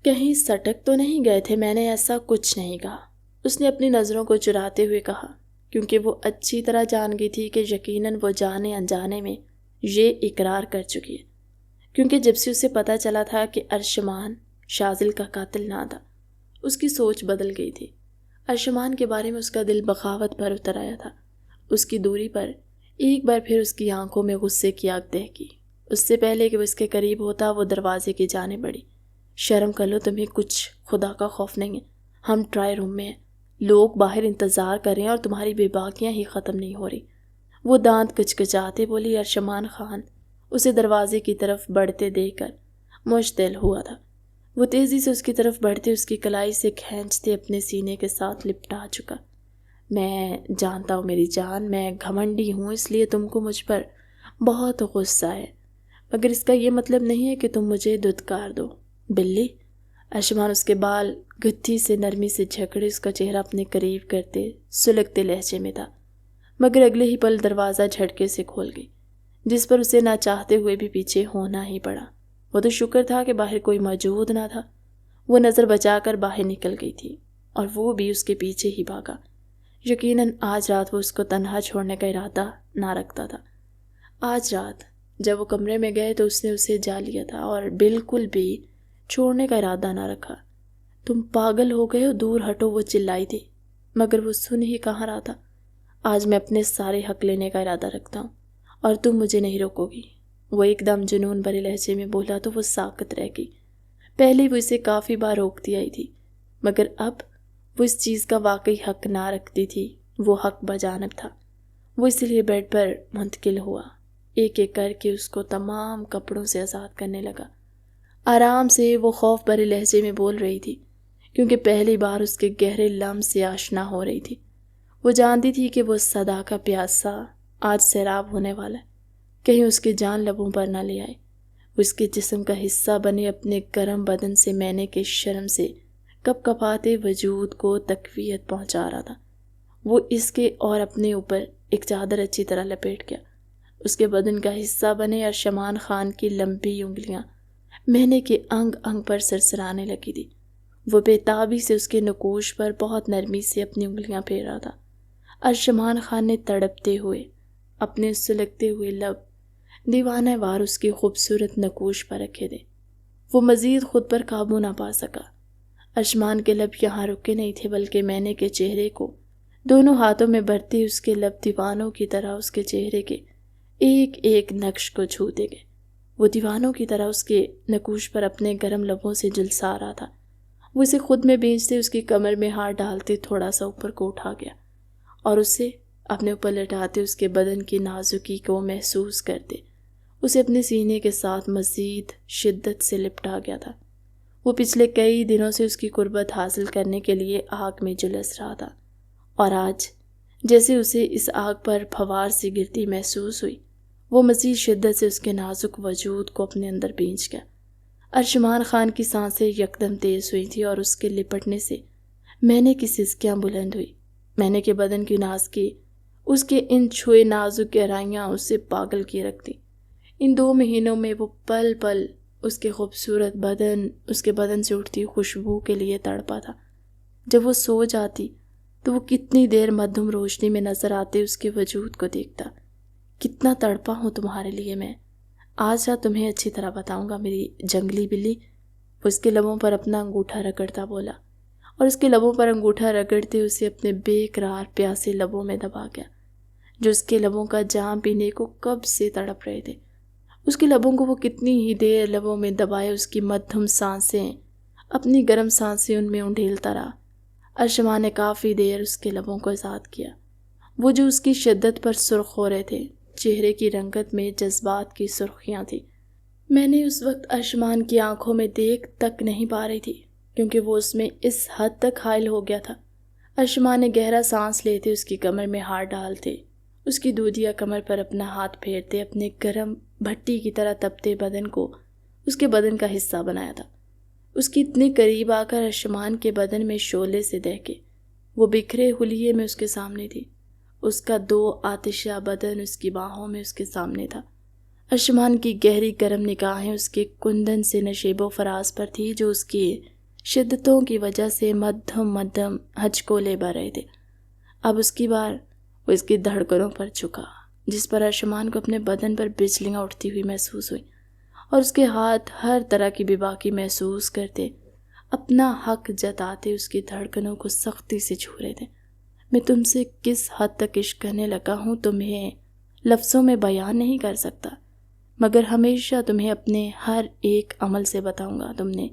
کہیں سٹک تو نہیں گئے تھے؟ میں نے ایسا کچھ نہیں کہا، اس نے اپنی نظروں کو چراتے ہوئے کہا، کیونکہ وہ اچھی طرح جان گئی تھی کہ یقیناً وہ جانے انجانے میں یہ اقرار کر چکی ہے، کیونکہ جب سے اسے پتہ چلا تھا کہ ارشمان شازل کا قاتل نہ تھا، اس کی سوچ بدل گئی تھی۔ ارشمان کے بارے میں اس کا دل بغاوت پر اتر آیا تھا۔ اس کی دوری پر ایک بار پھر اس کی آنکھوں میں غصے کی آگ دہکی۔ اس سے پہلے کہ وہ اس کے قریب ہوتا وہ دروازے کی جانب بڑھی۔ شرم کر لو، تمہیں کچھ خدا کا خوف نہیں ہے؟ ہم ٹرائی روم میں ہیں، لوگ باہر انتظار کر رہے ہیں اور تمہاری بے باکیاں ہی ختم نہیں ہو رہی۔ وہ دانت کچکچاتے بولی۔ ارشمان خان اسے دروازے کی طرف بڑھتے دیکھ کر مشتعل ہوا تھا۔ وہ تیزی سے اس کی طرف بڑھتے اس کی کلائی سے کھینچتے اپنے سینے کے ساتھ لپٹا چکا۔ میں جانتا ہوں میری جان، میں گھمنڈی ہوں، اس لیے تم کو مجھ پر بہت غصہ ہے، مگر اس کا یہ مطلب نہیں ہے کہ تم مجھے دھتکار دو، بلی۔ ارشمان اس کے بال گتھی سے نرمی سے جھکڑے اس کا چہرہ اپنے قریب کرتے سلگتے لہجے میں تھا، مگر اگلے ہی پل دروازہ جھٹکے سے کھول گئی، جس پر اسے نہ چاہتے ہوئے بھی پیچھے ہونا ہی پڑا۔ وہ تو شکر تھا کہ باہر کوئی موجود نہ تھا۔ وہ نظر بچا کر باہر نکل گئی تھی اور وہ بھی اس کے پیچھے ہی بھاگا۔ یقیناً آج رات وہ اس کو تنہا چھوڑنے کا ارادہ نہ رکھتا تھا۔ آج رات جب وہ کمرے میں گئے تو اس نے اسے جا لیا تھا اور بالکل بھی چھوڑنے کا ارادہ نہ رکھا۔ تم پاگل ہو گئے ہو، دور ہٹو، وہ چلائی تھی، مگر وہ سن ہی کہاں رہا تھا۔ آج میں اپنے سارے حق لینے کا ارادہ رکھتا ہوں اور تم مجھے نہیں روکو گی۔ وہ ایک دم جنون بھرے لہجے میں بولا تو وہ ساکت رہ گئی۔ پہلے وہ اسے کافی بار روکتی آئی تھی، مگر اب وہ اس چیز کا واقعی حق نہ رکھتی تھی، وہ حق بجانب تھا۔ وہ اس لیے بیڈ پر منتقل ہوا، ایک ایک کر کے اس کو تمام کپڑوں سے آزاد کرنے لگا۔ آرام سے وہ خوف بھرے لہجے میں بول رہی تھی، کیونکہ پہلی بار اس کے گہرے لمس سے آشنا ہو رہی تھی۔ وہ جانتی تھی کہ وہ صدا کا پیاسا آج سیراب ہونے والا ہے، کہیں اس کی جان لبوں پر نہ لے آئے۔ وہ اس کے جسم کا حصہ بنے اپنے گرم بدن سے مینے کے شرم سے کپ کپاتے وجود کو تقویت پہنچا رہا تھا۔ وہ اس کے اور اپنے اوپر ایک چادر اچھی طرح لپیٹ گیا۔ اس کے بدن کا حصہ بنے ارشمان خان کی لمبی انگلیاں مینے کے انگ انگ پر سرسرانے لگی تھی۔ وہ بے تابی سے اس کے نکوش پر بہت نرمی سے اپنی انگلیاں پھیر رہا تھا۔ ارشمان خان نے تڑپتے ہوئے اپنے سلگتے ہوئے لب دیوانہ وار اس کی خوبصورت نکوش پر رکھے تھے۔ وہ مزید خود پر قابو نہ پا سکا۔ ارشمان کے لب یہاں رکے نہیں تھے، بلکہ مینے کے چہرے کو دونوں ہاتھوں میں بھرتے اس کے لب دیوانوں کی طرح اس کے چہرے کے ایک ایک نقش کو چھوتے گئے۔ وہ دیوانوں کی طرح اس کے نکوش پر اپنے گرم لبوں سے جلسا رہا تھا۔ وہ اسے خود میں بھیجتے اس کی کمر میں ہاتھ ڈالتے تھوڑا سا اوپر کو اٹھا گیا اور اسے اپنے اوپر لٹاتے اس کے بدن کی نازکی کو محسوس کرتے اسے اپنے سینے کے ساتھ مزید شدت سے لپٹا گیا تھا۔ وہ پچھلے کئی دنوں سے اس کی قربت حاصل کرنے کے لیے آگ میں جلس رہا تھا، اور آج جیسے اسے اس آگ پر پھوار سی گرتی محسوس ہوئی، وہ مزید شدت سے اس کے نازک وجود کو اپنے اندر بھینچ گیا۔ ارشمان خان کی سانسیں یکدم تیز ہوئی تھی اور اس کے لپٹنے سے مینے کی سسکیاں بلند ہوئی۔ مینے کے بدن کی نازکی، اس کے ان چھوئے نازک گہرائیاں اسے پاگل کیے رکھتی۔ ان 2 مہینوں میں وہ پل پل اس کے خوبصورت بدن، اس کے بدن سے اٹھتی خوشبو کے لیے تڑپا تھا۔ جب وہ سو جاتی تو وہ کتنی دیر مدھم روشنی میں نظر آتے اس کے وجود کو دیکھتا۔ کتنا تڑپا ہوں تمہارے لیے میں، آج رات تمہیں اچھی طرح بتاؤں گا میری جنگلی بلی۔ وہ اس کے لبوں پر اپنا انگوٹھا رگڑتا بولا، اور اس کے لبوں پر انگوٹھا رگڑتے اسے اپنے بے قرار پیاسے لبوں میں دبا گیا، جو اس کے لبوں کا جام پینے کو کب سے تڑپ رہے تھے۔ اس کے لبوں کو وہ کتنی ہی دیر لبوں میں دبائے اس کی مدھم سانسیں، اپنی گرم سانسیں ان میں انڈھیلتا رہا۔ ارشمان نے کافی دیر اس کے لبوں کو آزاد کیا، وہ جو اس کی شدت پر سرخ ہو رہے تھے۔ چہرے کی رنگت میں جذبات کی سرخیاں تھیں۔ میں نے اس وقت ارشمان کی آنکھوں میں دیکھ تک نہیں پا رہی تھی، کیونکہ وہ اس میں اس حد تک حائل ہو گیا تھا۔ ارشمان نے گہرا سانس لیتے اس کی کمر میں ہاتھ ڈالتے، اس کی دودھیا کمر پر اپنا ہاتھ پھیرتے اپنے گرم بھٹی کی طرح تپتے بدن کو اس کے بدن کا حصہ بنایا تھا۔ اس کی اتنے قریب آ کر ارشمان کے بدن میں شعلے سے دہکے، وہ بکھرے حلیے میں اس کے سامنے تھی۔ اس کا 2 آتشہ بدن اس کی باہوں میں اس کے سامنے تھا۔ ارشمان کی گہری گرم نگاہیں اس کے کندن سے نشیب و فراز پر تھی، جو اس کی شدتوں کی وجہ سے مدھم ہچکولے بہ رہے تھے۔ اب اس کی بار وہ اس کی دھڑکنوں پر جھکا، جس پر ارشمان کو اپنے بدن پر بجلیاں اٹھتی ہوئی محسوس ہوئی، اور اس کے ہاتھ ہر طرح کی بیباکی محسوس کرتے اپنا حق جتاتے اس کی دھڑکنوں کو سختی سے چھو رہے تھے۔ میں تم سے کس حد تک عشق کرنے لگا ہوں تمہیں لفظوں میں بیان نہیں کر سکتا، مگر ہمیشہ تمہیں اپنے ہر ایک عمل سے بتاؤں گا۔ تم نے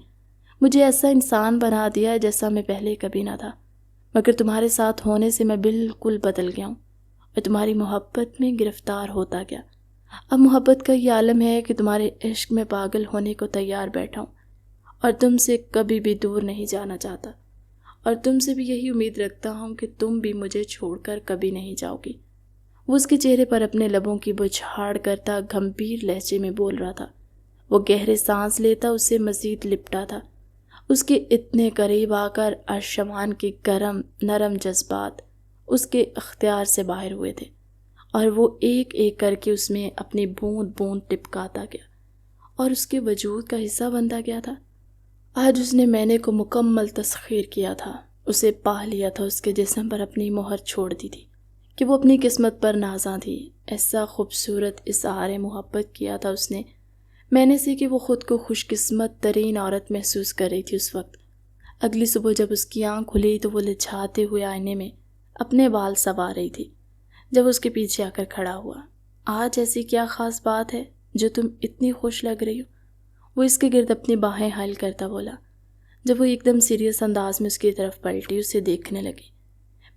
مجھے ایسا انسان بنا دیا جیسا میں پہلے کبھی نہ تھا، مگر تمہارے ساتھ ہونے سے میں بالکل بدل گیا ہوں اور تمہاری محبت میں گرفتار ہوتا گیا۔ اب محبت کا یہ عالم ہے کہ تمہارے عشق میں پاگل ہونے کو تیار بیٹھا ہوں، اور تم سے کبھی بھی دور نہیں جانا چاہتا، اور تم سے بھی یہی امید رکھتا ہوں کہ تم بھی مجھے چھوڑ کر کبھی نہیں جاؤ گی۔ وہ اس کے چہرے پر اپنے لبوں کی بچھاڑ کرتا گھمبیر لہجے میں بول رہا تھا۔ وہ گہرے سانس لیتا اسے مزید لپٹا تھا۔ اس کے اتنے قریب آ کر ارشمان کے گرم نرم جذبات اس کے اختیار سے باہر ہوئے تھے، اور وہ ایک ایک کر کے اس میں اپنی بوند بوند ٹپکاتا گیا اور اس کے وجود کا حصہ بنتا گیا تھا۔ آج اس نے مینے کو مکمل تسخیر کیا تھا، اسے پا لیا تھا، اس کے جسم پر اپنی مہر چھوڑ دی تھی کہ وہ اپنی قسمت پر نازاں تھی۔ ایسا خوبصورت اظہار محبت کیا تھا اس نے مینے سے کہ وہ خود کو خوش قسمت ترین عورت محسوس کر رہی تھی۔ اس وقت اگلی صبح جب اس کی آنکھ کھلی تو وہ لچھاتے ہوئے آئینے میں اپنے بال سنوار رہی تھی جب اس کے پیچھے آ کر کھڑا ہوا۔ آج ایسی کیا خاص بات ہے جو تم اتنی خوش لگ رہی ہو؟ وہ اس کے گرد اپنی باہیں حائل کرتا بولا۔ جب وہ ایک دم سیریس انداز میں اس کی طرف پلٹی، اسے دیکھنے لگی۔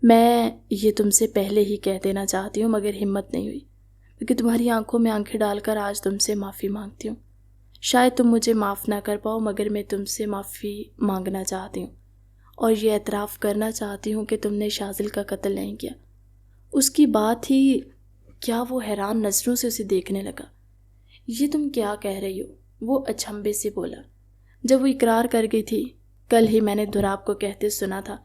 میں یہ تم سے پہلے ہی کہہ دینا چاہتی ہوں مگر ہمت نہیں ہوئی، کیونکہ تمہاری آنکھوں میں آنکھیں ڈال کر آج تم سے معافی مانگتی ہوں۔ شاید تم مجھے معاف نہ کر پاؤ مگر میں تم سے معافی مانگنا چاہتی ہوں اور یہ اعتراف کرنا چاہتی ہوں کہ تم نے شاذل کا قتل نہیں کیا۔ اس کی بات ہی کیا وہ حیران نظروں سے اسے دیکھنے لگا۔ یہ تم کیا کہہ رہی ہو؟ وہ اچنبھے سے بولا۔ جب وہ اقرار کر گئی تھی، کل ہی میں نے دھراب کو کہتے سنا تھا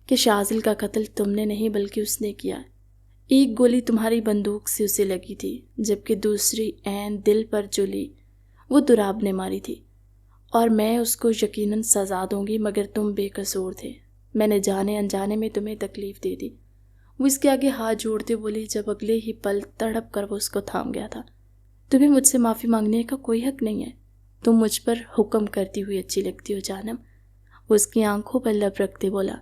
کہ شاذل کا قتل تم نے نہیں بلکہ اس نے کیا۔ ایک گولی تمہاری بندوق سے اسے لگی تھی جبکہ دوسری عین دل پر جو لی وہ دھراب نے ماری تھی، اور میں اس کو یقیناً سزا دوں گی مگر تم بے قصور تھے، میں نے جانے انجانے میں تمہیں تکلیف دے دی۔ وہ اس کے آگے ہاتھ جوڑتے بولی جب اگلے ہی پل تڑپ کر وہ اس کو تھام گیا تھا۔ تمہیں مجھ سے معافی مانگنے کا کوئی حق نہیں ہے، تم مجھ پر حکم کرتی ہوئی اچھی لگتی ہو جانم۔ وہ اس کی آنکھوں پر لب رکھتے بولا۔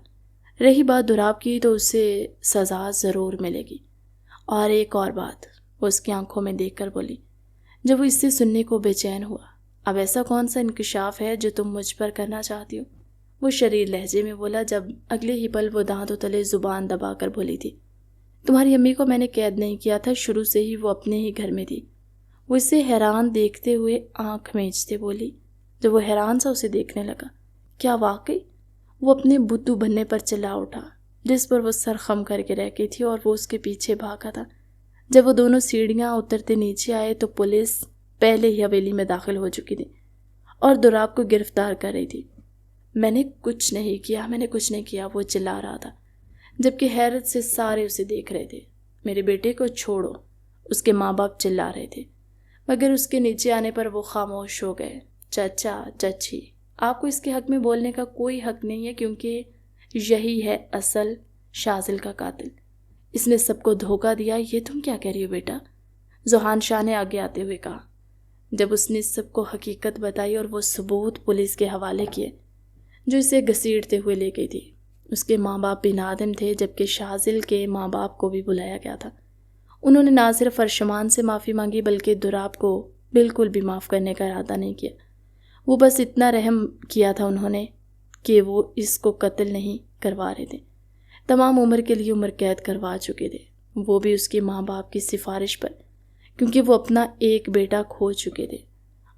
رہی بات دھراب کی تو اسے سزا ضرور ملے گی، اور ایک اور بات، وہ اس کی آنکھوں میں دیکھ کر بولی۔ جب وہ اس سے سننے کو بے چین ہوا، اب ایسا کون سا انکشاف ہے جو تم مجھ پر کرنا چاہتی ہو؟ وہ شریر لہجے میں بولا جب اگلے ہی پل وہ دانتوں تلے زبان دبا کر بولی تھی۔ تمہاری امی کو میں نے قید نہیں کیا تھا، شروع سے ہی وہ اپنے ہی گھر میں تھی۔ وہ اسے حیران دیکھتے ہوئے آنکھ میچتے بولی۔ جب وہ حیران سا اسے دیکھنے لگا، کیا واقعی؟ وہ اپنے بدھو بننے پر چلا اٹھا جس پر وہ سر خم کر کے رہ گئی تھی اور وہ اس کے پیچھے بھاگا تھا۔ جب وہ دونوں سیڑھیاں اترتے نیچے آئے تو پولیس پہلے ہی حویلی میں داخل ہو چکی تھی اور دھراب کو گرفتار کر رہی تھی۔ میں نے کچھ نہیں کیا، وہ چلا رہا تھا جبکہ حیرت سے سارے اسے دیکھ رہے تھے۔ میرے بیٹے کو چھوڑو، اس کے ماں باپ چلا رہے تھے مگر اس کے نیچے آنے پر وہ خاموش ہو گئے۔ چچا، چچی، آپ کو اس کے حق میں بولنے کا کوئی حق نہیں ہے کیونکہ یہی ہے اصل شاذل کا قاتل۔ اس نے سب کو دھوکہ دیا۔ یہ تم کیا کہہ رہی ہو بیٹا؟ ذوحان شاہ نے آگے آتے ہوئے کہا۔ جب اس نے سب کو حقیقت بتائی اور وہ ثبوت پولیس کے حوالے کیے جو اسے گھسیٹتے ہوئے لے گئی تھی، اس کے ماں باپ بھی نادم تھے جبکہ شاذل کے ماں باپ کو بھی بلایا گیا تھا۔ انہوں نے نہ صرف ارشمان سے معافی مانگی بلکہ دھراب کو بالکل بھی معاف کرنے کا ارادہ نہیں کیا۔ وہ بس اتنا رحم کیا تھا انہوں نے کہ وہ اس کو قتل نہیں کروا رہے تھے، تمام عمر کے لیے عمر قید کروا چکے تھے، وہ بھی اس کے ماں باپ کی سفارش پر، کیونکہ وہ اپنا ایک بیٹا کھو چکے تھے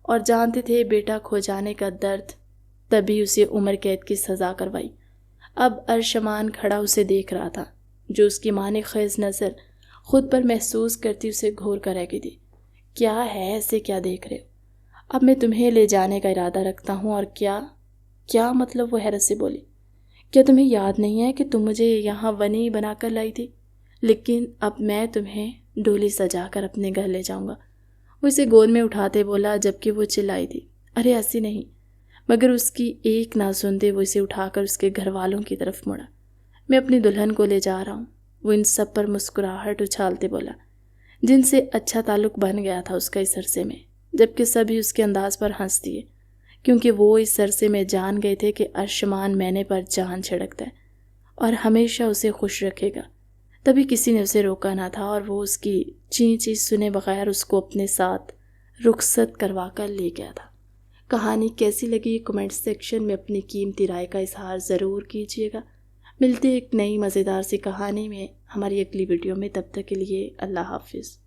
اور جانتے تھے بیٹا کھو جانے کا درد، تبھی اسے عمر قید کی سزا کروائی۔ اب ارشمان کھڑا اسے دیکھ رہا تھا جو اس کی ماں نے خیز نظر خود پر محسوس کرتی اسے گھور کر رہ گئی تھی۔ کیا ہے ایسے کیا دیکھ رہے ہو؟ اب میں تمہیں لے جانے کا ارادہ رکھتا ہوں۔ اور کیا مطلب؟ وہ حیرت سے بولی۔ کیا تمہیں یاد نہیں ہے کہ تم مجھے یہاں ونی بنا کر لائی تھی؟ لیکن اب میں تمہیں ڈولی سجا کر اپنے گھر لے جاؤں گا۔ وہ اسے گود میں اٹھاتے بولا جبکہ وہ چلائی تھی، ارے ایسی نہیں، مگر اس کی ایک نہ سنتے وہ اسے اٹھا کر اس کے گھر والوں کی طرف مڑا۔ میں اپنی دلہن کو لے جا رہا ہوں۔ وہ ان سب پر مسکراہٹ اچھالتے بولا جن سے اچھا تعلق بن گیا تھا اس کا اس عرصے میں، جبکہ سبھی اس کے انداز پر ہنس دیے کیونکہ وہ اس عرصے میں جان گئے تھے کہ ارشمان مینے پر جان چھڑکتا ہے اور ہمیشہ اسے خوش رکھے گا۔ تبھی کسی نے اسے روکا نہ تھا اور وہ اس کی چیخ سنے بغیر اس کو اپنے ساتھ رخصت کروا کر لے گیا تھا۔ کہانی کیسی لگی کمنٹ سیکشن میں اپنی قیمتی رائے کا اظہار ضرور کیجیے گا۔ ملتے ایک نئی مزیدار سی کہانی میں ہماری اگلی ویڈیو میں، تب تک کے لیے اللہ حافظ۔